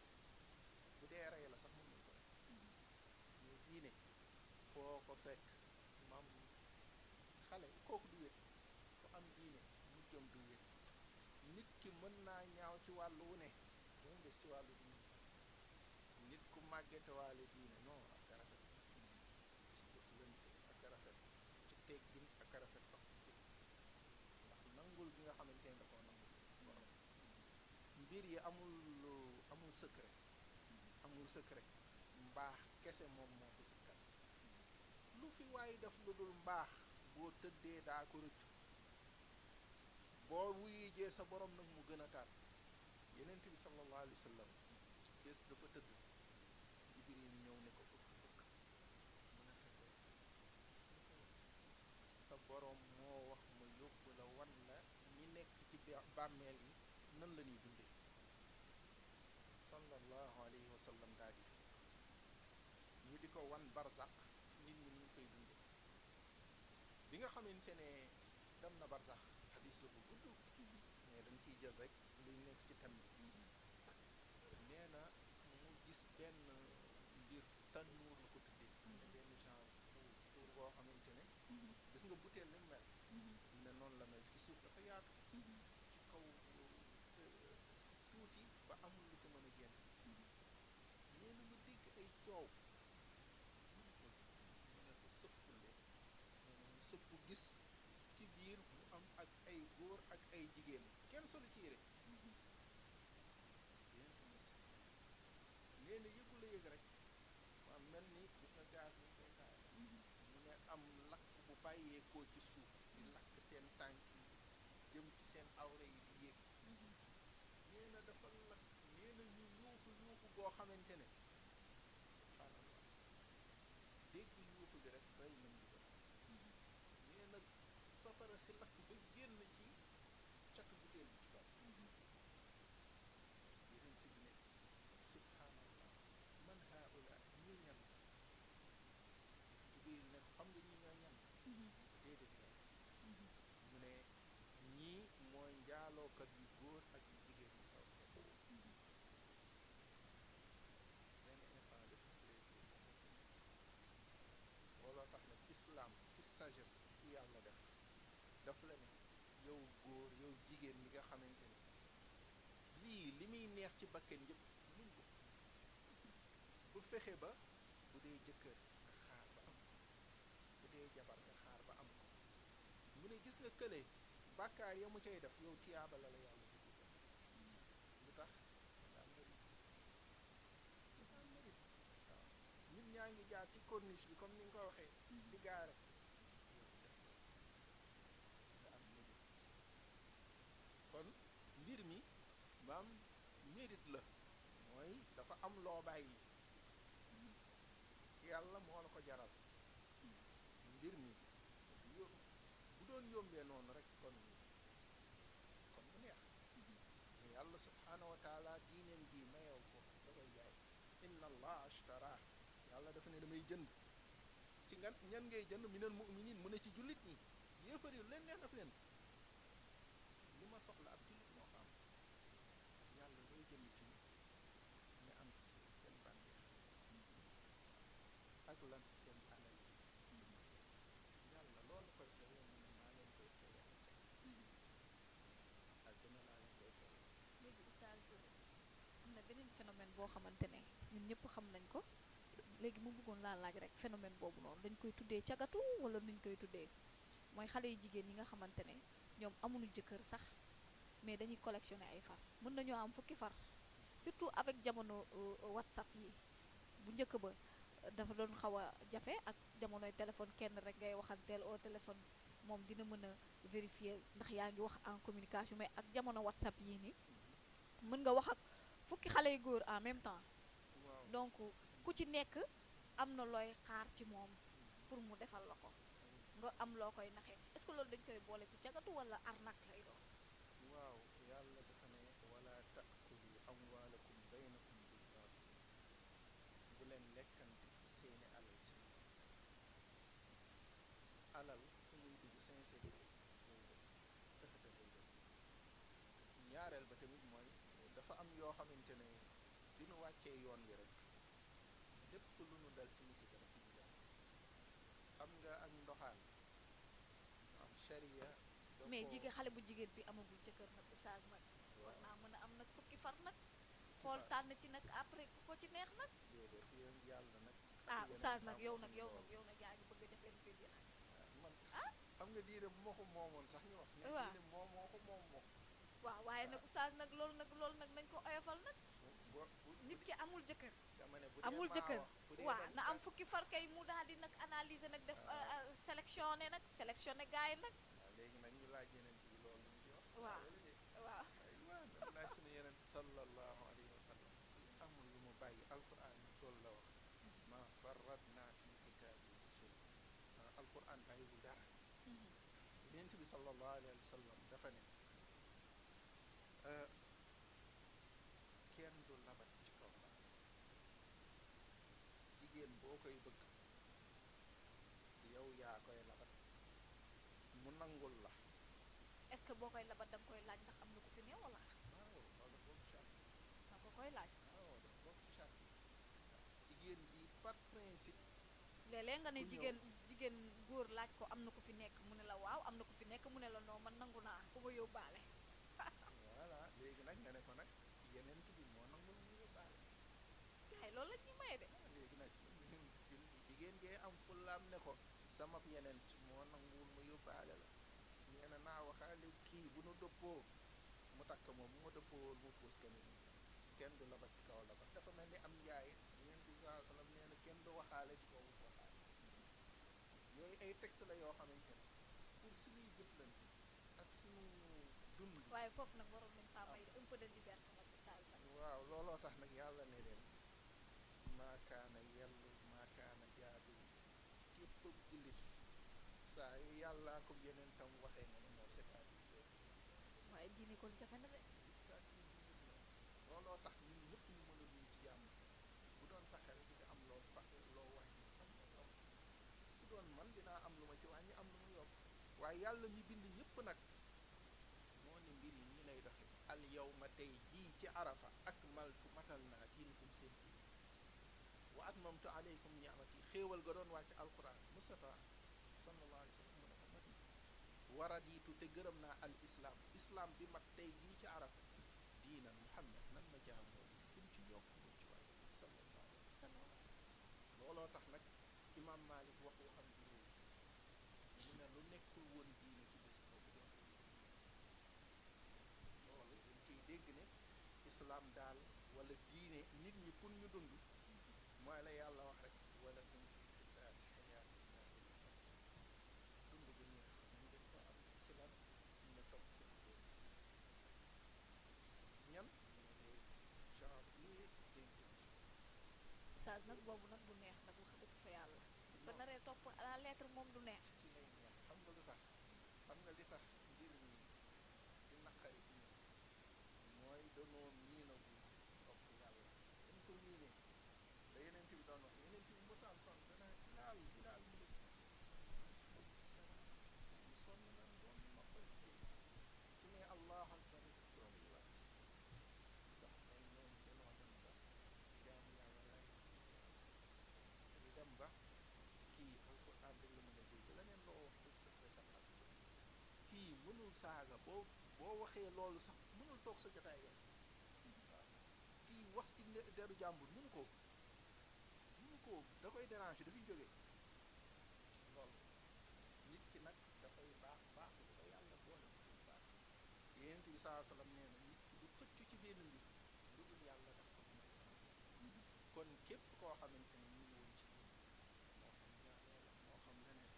bu dee rey la sax mën nañ ko def mais diine foo ko fekk mam xale kooku du wét ku am diine mu jëm du wét nit ki mën naa ñaaw ci wàllu wu ne ba mu des ci wàllu diine nit ku màggetewaale diine non ak a rafet ci jëflante ak a rafet ci teggin ak a rafet sax ci jëf ndax nangul gi nga xamante ne da koo nangul borom mbir yi amul secret amul secret mbaax kese moom moo fi sakkan lu fi waaye def lu dul mbaax boo tëddee daa ko rëccu boo wuyi jee sa borom nag mu gën a taat yenent bi sallallahu alayhi wa sallam bés dafa tëdd jibril ñëw ne ko fëkk mu ne ko sa borom moo wax ma yóbbu la wan la ñi nekk ci bàmmeel yi nan la ñuy dundee sallallahu alayhi wa sallam daal di ñu di ko wan barzaq nit ñi ñu koy dundee bi nga xamante ne dem na barzaq xadis la bu gudd mais dañ ciy jël rek luy nekk ci tam bi nee na mu gis benn mbir tannuur la ko tuddee ne benn genre fuur boo xamante ne gis nga butéel li mu mel mu ne noonu la mel ci suuf dafa yaatu ci kaw tuuti ba amul lu ko mën a génn nee na mu dégg ay coow mu ne ko sëppule nee na mu sëpp gis ci biir mu am ak ay góor ak ay jigéen kenn solu ci yére nee na yëgu la yëg rek waa mel ni gis na gaz bi koy taal mu ne am lakk bu bàyyeekoo ci suuf di lakk seen tànk yi jëm ci seen awra yi di yéeg nee na dafa lakk nee na ñu yuuxu boo xamante ne subhaanallah dégg yuuxu bi rek doy nañ di def nee na safara si lakk ba génn ci catu butéel bi ci kaw yeneen ci bi ne subhaanallah man góor yow jigéen mi nga xamante ni lii li muy neex ci bakken yëpp muñ ko bu fexe ba bu dee jëkkër nga xaar ba am ko bu dee jabar nga xaar ba am ko mu ne gis nga kële bàkkaar ya mu cay def yow tiyaaba la yàlla di dugal lu tax nga am mérite nga am mérite waaw nit ñaa ngi jaar ci corniche bi comme ni nga ko waxee di gaare yow def nga am mérite kon mbir mi maam mérite la mooy dafa am loo bàyyi yàlla moo la ko jaral mbir mi bu doon yombee noonu rek kon bu neex mais yàlla subhaanahu wa taala diineem ji mayew ko da koy jaay inna allah ashtara yàlla dafa ne damay jënd ci ñan ngay jënd minal mu'minin mu ne ci jullit ñi yéefar yi leen neex daf leen li ma soxla ab jullit moo ko am yàlla looy jënd ci ñu am seen bànneex ak lan seen alal yàlla loolu koy fayee mu ne maa leen koy fayee ak dina laa leen koy fayee. léegi oustaz am na beneen phénomène boo xamante ne ñun ñëpp xam nañ ko léegi mu bëggoon laa laaj rek phénomène boobu noonu dañ koy tuddee cagatu wala nuñ koy tuddee mooy xale yu jigéen yi nga xamante ne ñoom amuñu jëkkër sax mais dañuy collectionner ay far mën nañoo am fukki far surtout avec jamono WhatsApp yi bu njëkk ba dafa doon xaw a jafe ak jamonoy téléphone kenn rek ngay waxanteel au téléphone moom dina mën a vérifier ndax yaa ngi wax en communication mais ak jamono WhatsApp yii nii mën nga wax ak fukki xale yu góor en même temps donc ku ci nekk am na looy xaar ci moom pour mu defal la ko nga am loo koy naxee est-ce que loolu dañ koy boole ci cagatu wala arnaque lay doon. waaw yàlla dafa ne wala taakulu amwaalakum baynakum bil baatil bu leen lekkante seeni alal ci alal fu muy dugg sincérité lay def tëxata lay def ñaareel ba tamit mooy dafa am yoo xamante ne bi nu wàccee yoon wi rek lépp lu nu dal ci musiba dafa ñu jàpp xam nga ak ndoxaan am sharia mais jigéen xale bu jigéen bi amagul jëkkër nag oustaz nag war naa mën a am nag fukki far nag xool tànn ci nag après ku ko ci neex nag déedéet yéen yàlla nag oustaz nag yow nag yaa ngi bëgg a def leen mbir yi nag man xam nga diine moo ko moomoon sax ñu wax ne diine moo ko moom waaw waaye nag oustaz nag loolu nag nañ ko oyofal nag nit ki amul jëkkër amul jëkkër waaw na am fukki far kay mu daal di nag analyser nag def sélectionné gars yi nag léegi nag ñu laaj yeneen bi loolu ñu wax waaw waaw laaj suñu yeneen sallallahu alayhi wa sallam amul lu mu bàyyi alquran loolu la wax ma farratna fi kitaabi shay alquran bàyyiwul dara yeneen bi sallallahu alayhi wa sallam dafa ne kenn du labat ci kaw la jigéen boo koy bëgg yow yaa koy labat mu nangul la est-ce que boo koy labat da nga koy laaj ndax am na ko fi ne wala waaw loolu bokk charte da nga koy laaj waaw dafa bokk charte jigéen bi par principe léeg-léeg nga ne jigéen góor laaj ko am na ko fi nekk mu ne la waaw am na ko fi nekk mu ne la non man nangu naa ku ma yóbbaale voilà léegi nag nga ne ko nag yeneen bi moo nangul mu yóbbaale gaay loolu la ñuy maye de léegi nag jigéen gee am fullaam ne ko sama yeneen moo nanguwul mu yóbbaale la nee na naa waxaale kii bu nu dëppoo mu takk moom bu ma dëppoo mu puus kenn du labat ci kaw labat dafa mel ni am njaay yeneen bi saa sallam nee na kenn du waxaale ci kaw waxaale yooyu ay texte la yoo xamante ne pour suñuy jëflante ak suñu dund waaye foofu nag waroon nañ faa may un peu de liberté nag bu saal nag waaw looloo tax nag yàlla ne leen maakaana yellu maakaana jaadu képp jullit saa yu yàllaa ko yeneen tam waxee nga ne moo c'est-à-dire waaye diine kon jafe na de looloo tax ñun ñëpp ñu mën a dund ci jàmm bu doon sa xel di nga am loo loo wàññi am na yokk su doon man dinaa am lu ma ci wàññi am lu mu yokk waaye yàlla mi bind ñëpp nag moo ne mbir yi ñii lay doxe al yawma tey jii ci arafa akmaltu matal naa diinakum seen diine wa atmamtu aleykum ni'mati xéewal ga doon wàcc alquran Mustafa sallallahu alayhi wa sallam mu ne ko mati wa waradiitu te gërëm naa al islam islam bi mat tey jii ci arab diinan muhammad nan ma jaamoo buñ ci yokk buñ ci wàññi sallallahu alayhi wa sallam looloo tax nag imam malik wax waxam ju réy mu ne lu nekkul woon diine ci bés boobu doon loolu dañ ciy dégg ne islam daal wala diine nit ñi pour ñu dund mooy la yàlla wax rek wala hum fi qisaas xayaatun dund bu neex ñu dañ ko am ci lan ñu ne topp seen góor ñan ñu ne les janvier oustaz nag boobu nag du neex nag wax dëgg fa yàlla ba naree topp à la lettre moom du neex ci lay neex xam nga lu tax xam nga li tax mbir mi di naqari ci ñun mooy danoo miinagul topp yàlla dañ ko miinee da yeneen bi doon wax yeneen bi mosaan sonn dana bilaal mu ne salaam ñu sonn nan doon noppal su ne allahu akbar doom yi wàcc ndax ay ñoom danoo dem ba jaamu yàlla lay di dem ba kii alquran rek la mën a dégg leneen loo wax dëgg taxal kii mënul saaga boo waxee loolu sax mënul toog sa jotaay yow waaw kii wax ci deru jàmbur mënu ko da koy déranger dafay jógee loolu nit ki nag dafay baax lu ko yàlla boole ci lu baax yonent bi saa salaam nee na nit ki du xëcc ci benn mbir lu dul yàlla daf ko may kon képp koo xamante ne ñu ngi woon ci moo xam ñaareel la moo xam leneen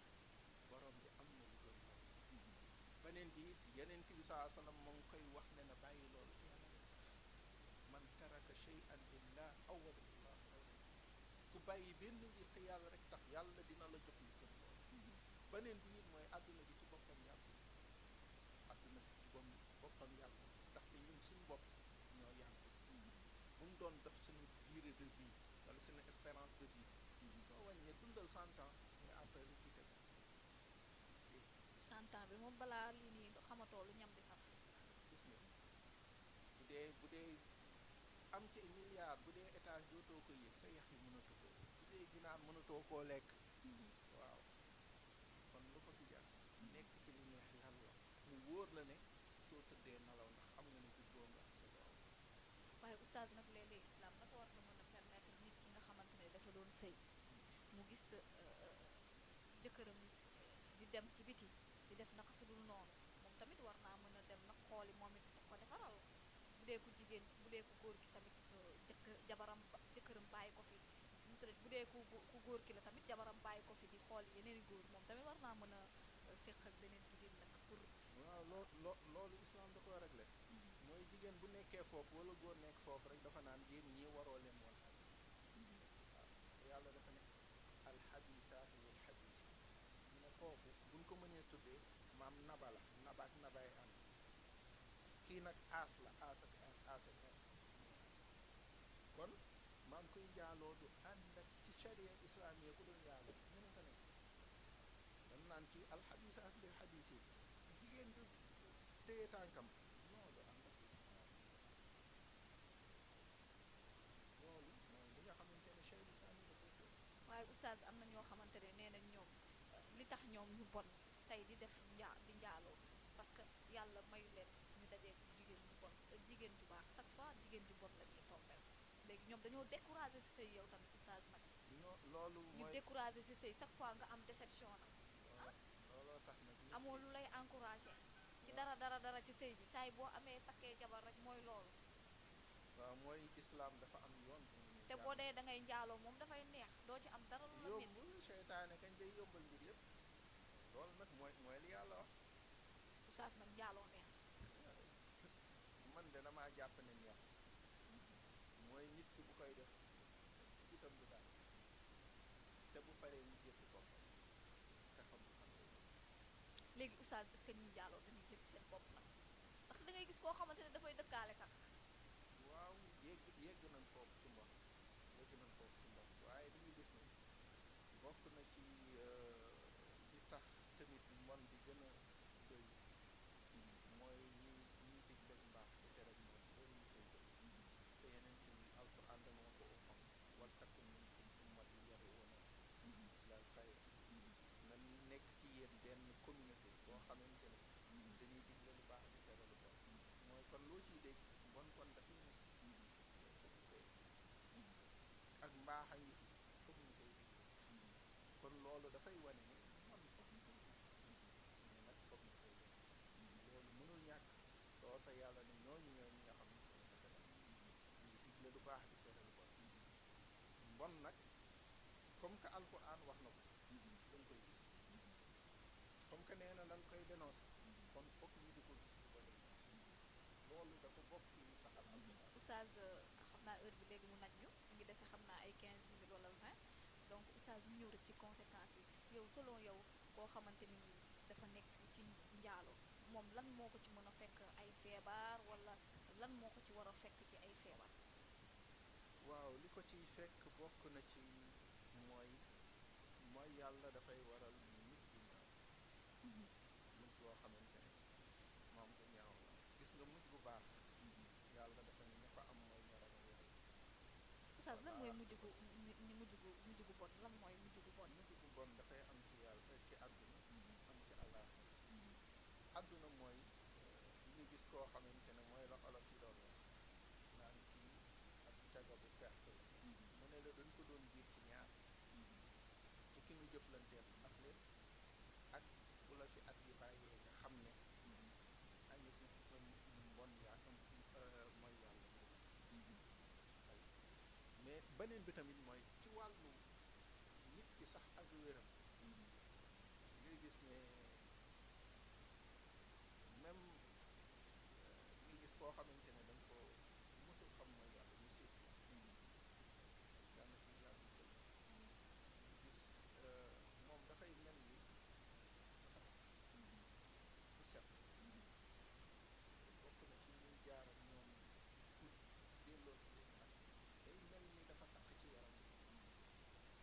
borom bi am na lu gën loolu beneen bi it yonent bi saa salaam moo ngi koy wax ne na bàyyi loolu yàlla def man taraka shay'an lillah awwada llah xayran ku bàyyi benn mbir te yàlla rek tax yàlla dina la jox lu gën loolu beneen bi it mooy àdduna bi ci boppam yàlla àdduna bi ci boppam yàlla ndaxte ñun suñu bopp ñoo yàgg bu mu doon def suñu durée de vie wala suñu espérance de vie ñoo wàññee dundal 100 ans nga après lu ci teg 100 ans bi moom balaa lii nii xamatoo lu ñam di saf gis nga bu dee am ci milliard bu dee étage dootoo ko yëg sa yax yi mënatu ko bu dee ginaar mënatoo koo lekk waaw kon lu ko fi jar nekk ci lu neex yàlla mu wóor la ne soo tëddee nelaw ndax xam nga ne juddoo nga ak sa doom waaye oustaz nag léeg-léeg islam naka war na mën a permettre nit ki nga xamante ne dafa doon sëy mu gis jëkkëram di dem ci biti di def naka su dul noonu moom tamit war naa mën a dem nag xooli moom it ko defaral bu dee ku jigéen bu dee ku góor ki tamit jëkkëram bàyyi ko fi mu tëdd bu dee ku góor ki la tamit jabaram bàyyi ko fi di xool yeneen i góor moom tamit war naa mën a séq ak beneen jigéen nag pour waaw loolu islam da ko réglé mooy jigéen bu nekkee foofu wala góor nekk foofu rek dafa naan yéen ñii waroo leen woon xam waaw yàlla dafa ne alxabisaatu wal xabis ñu ne kooku buñ ko mënee tuddee maam naba la nabaak nabay am kii nag aas la aas ak kon maam koy njaaloo du ànd ak ci charia islamique ku doon njaaloo mënu ko nekk dañ naan ci alxabisaat lil xabis yi jigéen du téye tànkam non du ànd ak loolu mooy li nga xamante ne charia islamique la ko waaye oustaz am na ñoo xamante ne nee nañ ñoom li tax ñoom ñu bon tey di def di njaaloo parce que yàlla mayu leen ñu dajee jigéen ju bon jigéen ju baax chaque fois jigéen ju bon la ñuy tombeel léegi ñoom dañoo découragé si sëy yow tamit oustaz nag loolu ñu mooy découragé si sëy chaque fois nga am déception nag looloo tax nag amoo lu lay encouragé ci dara ci sëy bi saay boo amee takkee jabar rek mooy loolu waaw mooy islam dafa am yoon bu ñu te boo dee da ngay njaaloo moom dafay neex doo ci am dara lu la métti yombul seytaane kañ day yombal mbir yëpp loolu nag mooy li yàlla wax oustaz nag njaaloo neex man de damaa jàpp ne neex mooy nit ki bu koy def itam du daal te bu paree mu jëpp boppam te xamul xam léegi oustaz est-ce que ñi njaaloo dañuy jëpp seen bopp nag ndax da ngay gis koo xamante ne dafay dëkkaale sax waaw yegg nañ foofu ci mbon waaye dañuy gis ne bokk na ci li tax tamit mbon bi gën a doy mooy ñi digle mbaax te tere mbon loolu ñu koy def te yeneen ci alquran dama ko waxoon wal takun minkum ummatun yad'una ilal xayr na nekk ci yéen benn communauté boo xamante ne loolu dafay wane ne man foog ñu koy gis mais nag foog ñu koy gis loolu mënul ñàkk loolta yàlla ne ñooñu ñooy ñi nga xam ne ñooy rafetal ñu ngi digle lu baax di tere lu bon mbon nag comme que alquran wax na ko da nga koy gis comme que nee na da nga koy dénoncé kon foog ñu di ko gis di ko dénoncé loolu dafa bokk ci saxal alquran. Oustaz xam naa heure bi léegi mu naj ñu ngi dese xam naa ay 15 minutes wala 20 donc Oustaz ñu ñëw rek ci conséquences yi yow selon yow koo xamante ni dafa nekk ci njaalo moom lan moo ko ci mën a fekk ay feebar wala lan moo ko ci war a fekk ci ay feebar. waaw li ko ciy fekk bokk na ci mooy yàlla dafay waral nit bu ñaaw mujj boo xamante ne moom bu ñaaw la gis nga mujj bu baax yàlla dafa ne ña fa am mooy ña ragal yàlla. Oustaz lan mooy mujj gu bon lan mooy mujj gu bon. mujj bu bon dafay am ci yàlla ci àdduna am ci àllaaxira àdduna mooy ñu gis koo xamante ne mooy la olof yi doon wax naan kii ak caga bu perte la mu ne la dañ ko doon jiit ci ñaar ci ki mu jëflanteel ak leen ak bu la fi at yi bàyyee nga xam ne amit mbon yaa am mooy yàlla mais beneen bi tamit mooy ci wàllu nit ki sax ak wéram ngay gis ne même nga gis koo xamante ne dañ ko mësul xam mooy yàlla ñu siit yàlla ci yàlla mësul gis moom dafay mel ni du set bokk na ci ñuy jaar ak ñoom pour delloo si leen ak day mel ni dafa takk ci yaram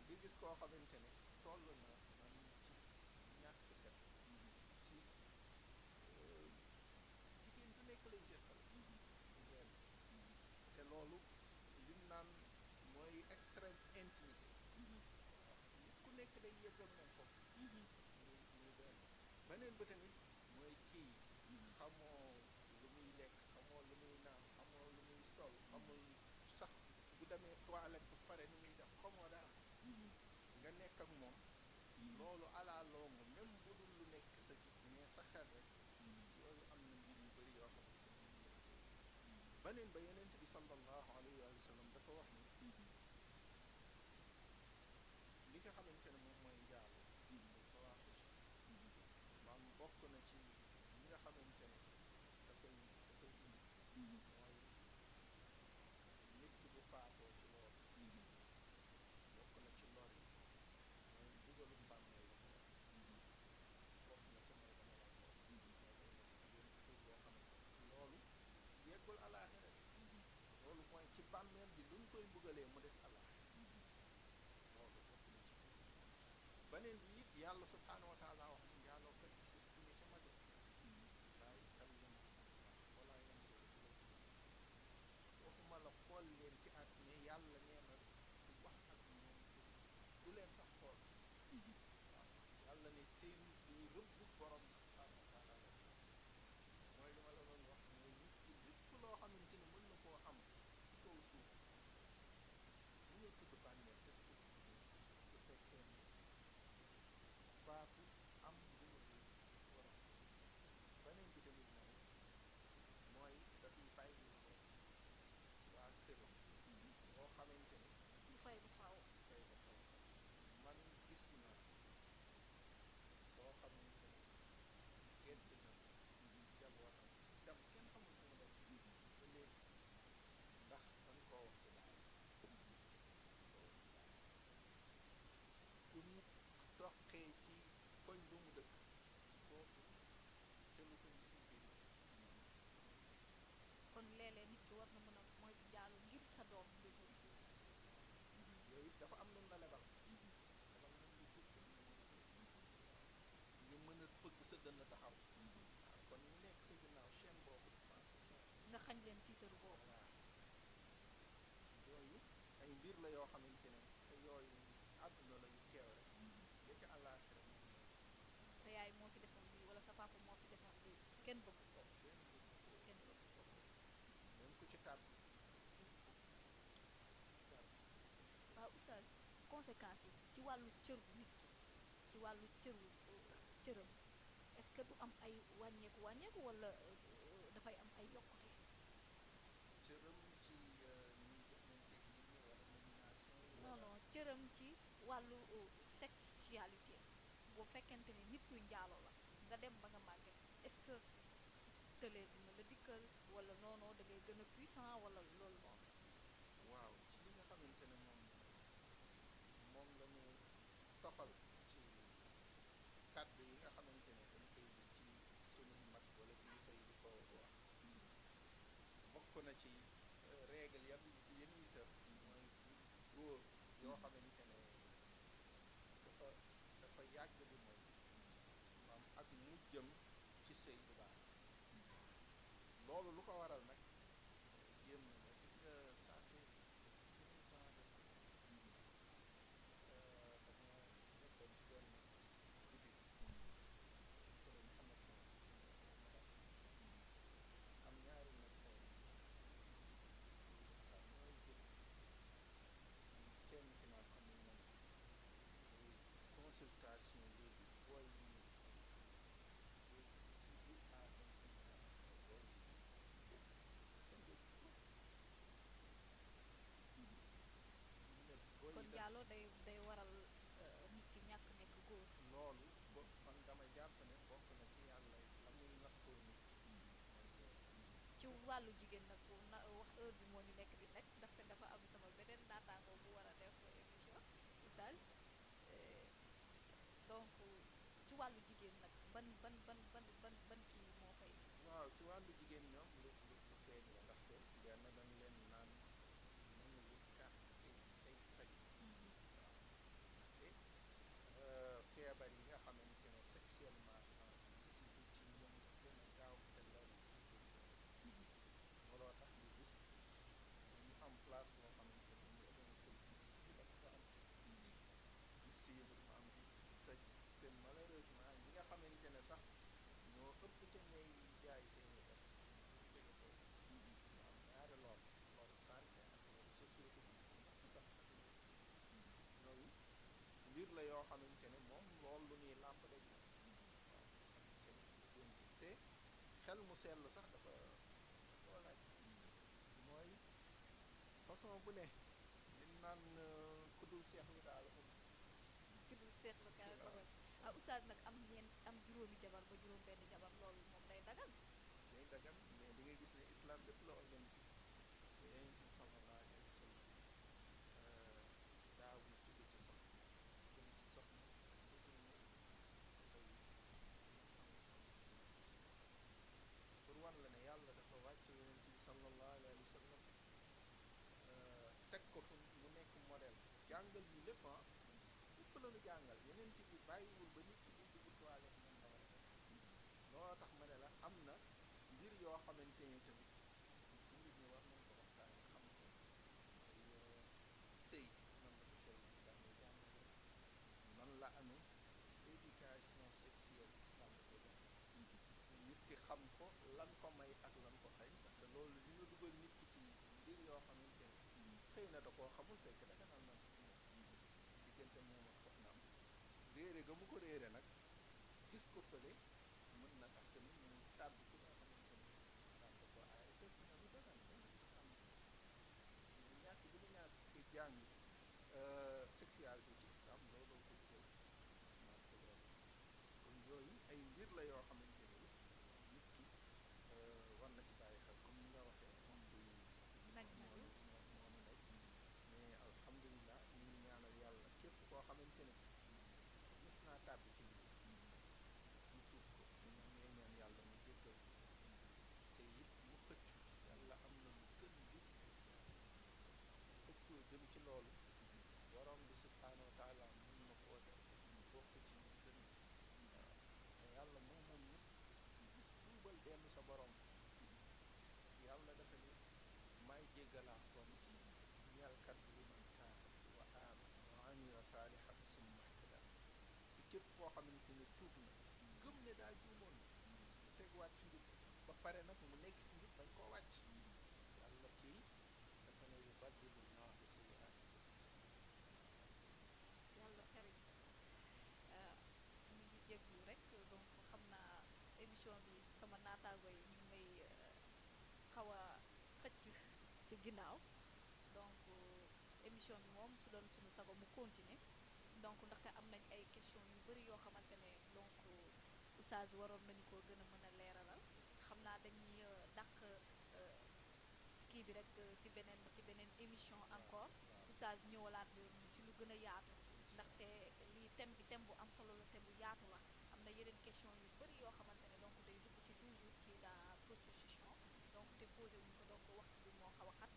nga gis koo xamante ne toll na man ci ñàkk set ci jigéen du nekk lay seetal ngeen te loolu lim naan mooy extrême intimité waaw nit ku nekk day yëggal moom foofu muy benn beneen ba tamit mooy kii xamoo lu muy lekk xamoo lu muy naan xamoo lu muy sol xamul sax bu demee toilette bu pare ni muy def xamoo dara nga nekk ak moom loolu à la longue même bu dul lu nekk sa ji mais sa xel rek yooyu am na mbir yu bëri yoo xamante ne mën na koy beneen ba yeneen bi sallallahu alayhi wa sallam dafa wax ni li nga xamante ne moom mooy njaalo muy fawaaxish maam bokk na ci li nga xamante ne dafay indi mooy nit ki bu faatoo ci loolu bokk na ci lor yi mooy dugalu mbàmmeel la bokk na ci mooy dama la ko mooy tur boo xamante ne loolu yeggul alaaxira loolu mooy ci bàmmeel bi luñ koy mbugalee mu des alaaxira loolu bokk na ci beneen bi it yàlla subhaanahu wa taala wax ni yàlloo kat si ñu ca majo laay kallam wala yanzuru ilayhim waxuma la xool leen ci at mais yàlla nee na du wax ak ñoom du leen sax xool waaw yàlla ne seen di rëbb borom bi subhaanahu wa taala la mooy li ma la doon wax mooy nit ki lépp loo xamante ne mën na koo am ci kaw suuf mu nga tudd bànneel def ko su fekkee ne faatu am lu mu dul borom beneen bi tamit mooy dafay bàyyi ko waa këram boo xamante ne ñu fay bu faaw man gis naa boo xamante ne gént na jabootam dem kenn xamul fu mu dem ba léegi ndax dañ koo wax ci daal ku ñu toqee ci koñ bu mu dëkk kooku te lu ko nit ñi gis kon léeg-léeg nit ki war na mën a moytu njaalo ngir sa doom du dund yooyu dafa am nun la lebal lebal nan lu gudd ñu mën a fëgg sa dënn taxaw waaw kon ñu nekk sa ginnaaw chaîne boobu nga xañ leen tiitaru boobu voilà yooyu ay mbir la yoo xamante ne te yooyu àdduna la yu teew rek ya ca àllaaxira moom sa yaay moo fi defoon lii wala sa papa moo fi defoon lii kenn bëgg ko kenn bëgg ko même ku ci tàbbi waaw Oustaz conséquences yi ci wàllu cër bu nit ki ci wàllu cëram est-ce que du am ay wàññeeku wala dafay am ay yokkute. cëram ci ñuy jëflante nit ñi wala nomination yi non wala non cëram ci wàllu sexualité boo fekkente ni nit kuy njaaloo la nga dem ba nga màgget est-ce que tëlee dina la dikkal wala noonoo da ngay gën a puissant wala loolu noonu. waaw ci li nga xamante ne moom la ñu toxal ci kàddu yi nga xamante ne dañ koy gis ci sunuy mag wala kilifa yi di ko wax bokk na ci règle ya ñuy tër mooy góor yoo xamante ne dafa dafa yàgg di mooy maam ak mu jëm ci sëy bu baax loolu lu ko waral nag yéem na ma gis nga ça fait 15 ans de ça dama nekkoon ci benn boutique te ñu am médecin am ñaari médecin waaw ñooy jël kenn ki naan am nañ consultation léegi booy yi de 18 à 25 ans booy kon njaaloo day waral nit ki ñàkk nekk góor. loolu ba man dama jàpp ne bokk na ci yàlla la muy nattoo nit ci wàllu jigéen nag bu na wax heure bi moo ñu nekk di nekk ndaxte dafa am sama beneen naataangoo bu war a def émission Oustaz donc ci wàllu jigéen nag ban kii moo fay. waaw ci wàllu jigéen ñoom lu feeñ la ndaxte benn dañ leen naan nañu wut carte ay faj waaw ndaxte feebar yi nga xamante ne sexuellement transmissible ci ñoom gën a gaaw te loolu looloo tax ñu gis ñu am place boo xamante ne ñu doon koy di waxtaan di suivre am di faj te malheureusement ñi nga xamante ne sax ñoo ëpp ca ñay jaay seeni def jóge foofu am ñaari loolu santé ak loolu société bi ëpp sax ak loolu mbir la yoo xamante ne moom loolu lu ñuy làmp dañ la waaw xamante ne jigéen bi te xel mu sell sax dafa koo laaj mooy façon bu ne li naan ku dul seexlu daal ki dul seetlu kaay borom Oustaz nag am juróomi jabar ba juróom benn jabar loolu moom day dagal. day dagan mais di ngay gis ne islam lépp la organisé parce que yonent bi sallallahu alayhi wa sallam daawul jóge ci soxna jëm ci soxna lu dul ne dafay sangu pour wan la ne yàlla dafa wàcce yonent bi sallallahu alayhi wa sallam teg ko fu mu nekk modèle jàngal ñu lépp lépp la ñu jàngal yonent bi bàyyiwul ba nit ki bu dugg toilette moom la war a def looloo tax ma ne la am na mbir yoo xamante ni tamit nit ñi war nañ ko waxtaane xam ko mooy sëy nan la ko tey islam yi jàngale nan la amee éducation sexuelle islam la ko jàng nit ki xam ko lan ko may ak lan ko xañ ndaxte loolu li nga dugal nit ki ci mbir yoo xamante ni xëy na da koo xamul fekk daga naan nan diggante moom ak soxnaam réere ga mu ko réere nag gis ko fële mën na tax tamit mu tàbbi ci loo xamante ni islam da ko aaye fekk na lu dagan dañu islam ñu ñàkk bi ñu ñàkk ki jàng sexualité ci islam looloo ko dugal maa ko loolu kon yooyu ay mbir la yoo xamante ni nit ki war na ci bàyyi xel comme ni nga waxee moom du nag moonu nekk mais alhamdulilah ñu ngi ñaanal yàlla képp koo xamante ne gis naa tàbbi ci lii mu tuub ko ñoom ñooy ñaan yàlla mu jéggal te it mu xëccu yàlla am na lu gën li xëccoo jëm ci loolu borom bi subhaanahu wa taala mun na koo def mu bokk ci ñu gën waaw te yàlla moom ñëpp tuubal dellu sa borom yàlla dafa ni may jéggalaa kon ñalkat li man taaba wa aamana wa amila saalihan summa ihtada ci képp koo xamante ne tuub na gëm ne daa juumoon mu tegwaat ci njub ba pare nag mu nekk ci njub bañ koo wàcc yàlla kii dafa ne yubaddilu llaahu sayyi'aatihim hasanat yàlla xarit jéglu rek donc xam naa émission bi sama naataango yi ñu ngi may xaw a xëcc ci ginnaaw donc émission bi moom su doon suñu sago mu continuer donc ndaxte am nañ ay questions yu bari yoo xamante ne donc oustaz waroon nañu ko gën a mën a leeralal xam naa dañuy dàq kii bi rek ci beneen émission encore oustaz ñëwalaat ñu ci lu gën a yaatu ndaxte lii thème bu am solo la thème bu yaatu la am na yeneen question yu bari yoo xamante ne donc day dugg ci toujours ci la prostitution donc te posé wuñ ko donc waxtu bi moo xaw a xat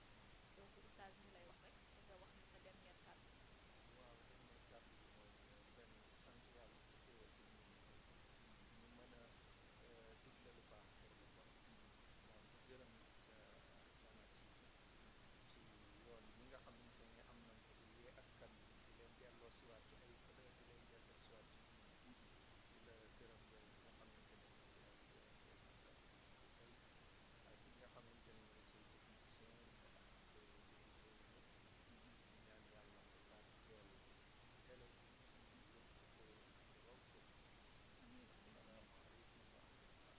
donc oustaz ñu lay wax rek nga wax ñu sa dernière kàddu. waaw dernier kàddu bi mooy benn sant yàlla ci xéewal bi ñu mën a digle lu baax tere lu bon waaw di gërëm Jana ci yoon yi nga xamante ne am nañ ko di yee askan bi di leen delloo siwaat ci ay valeur di leen delloo siwaat ci diine di la gërëm yow yi nga xamante ne mooy ak yi nga xamante ne mooy say technicien ak dirigé yi ñëpp ñaan yàlla nga barkeel télé bi yóbbu ko raw sëñ asalaamaaleykum wa rahmatullah.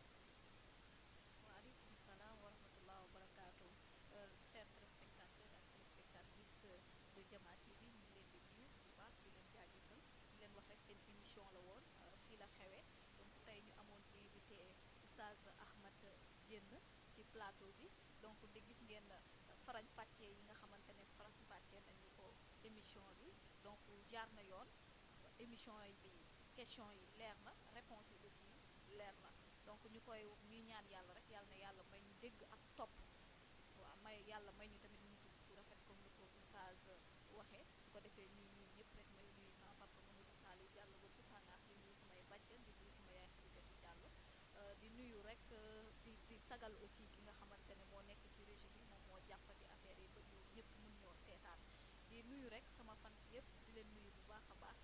waaleykum salaam wa rahmatullah wa barakaatu chers téléspectateurs ak téléspectatrices de Jama TV ñu ngi leen di nuyu bu baax di leen jaajëfal di leen wax rek seen émission la woon fii la xewee donc tey ñu amoon invité Oustaz Ahmed Diène ci plateau bi donc di gis ngeen farañ pàccee yi nga xamante ne farañ pàccee nañu ko émission bi donc jaar na yoon émission yi bi question yi leer na réponse yi aussi leer na donc ñuy ñaan yàlla rek yàlla na yàlla may ñu dégg ak topp waaw yàlla may ñu tamit ñu bu rafet comme ni ko oustaz waxee su ko defee ñuy ñëpp rek may nuyu sama papa Mamadou Saliou Diallo ba Toussaint di nuyu samay bàjjan di nuyu sama yaay Xadijatu Diallo di nuyu rek di sagal aussi ki nga xamante ne moo nekk ci régie bi moom moo jàppati affaire yi ba ñu ñëpp mun ñoo seetaan di nuyu rek sama fans yëpp di leen nuyu bu baax a baax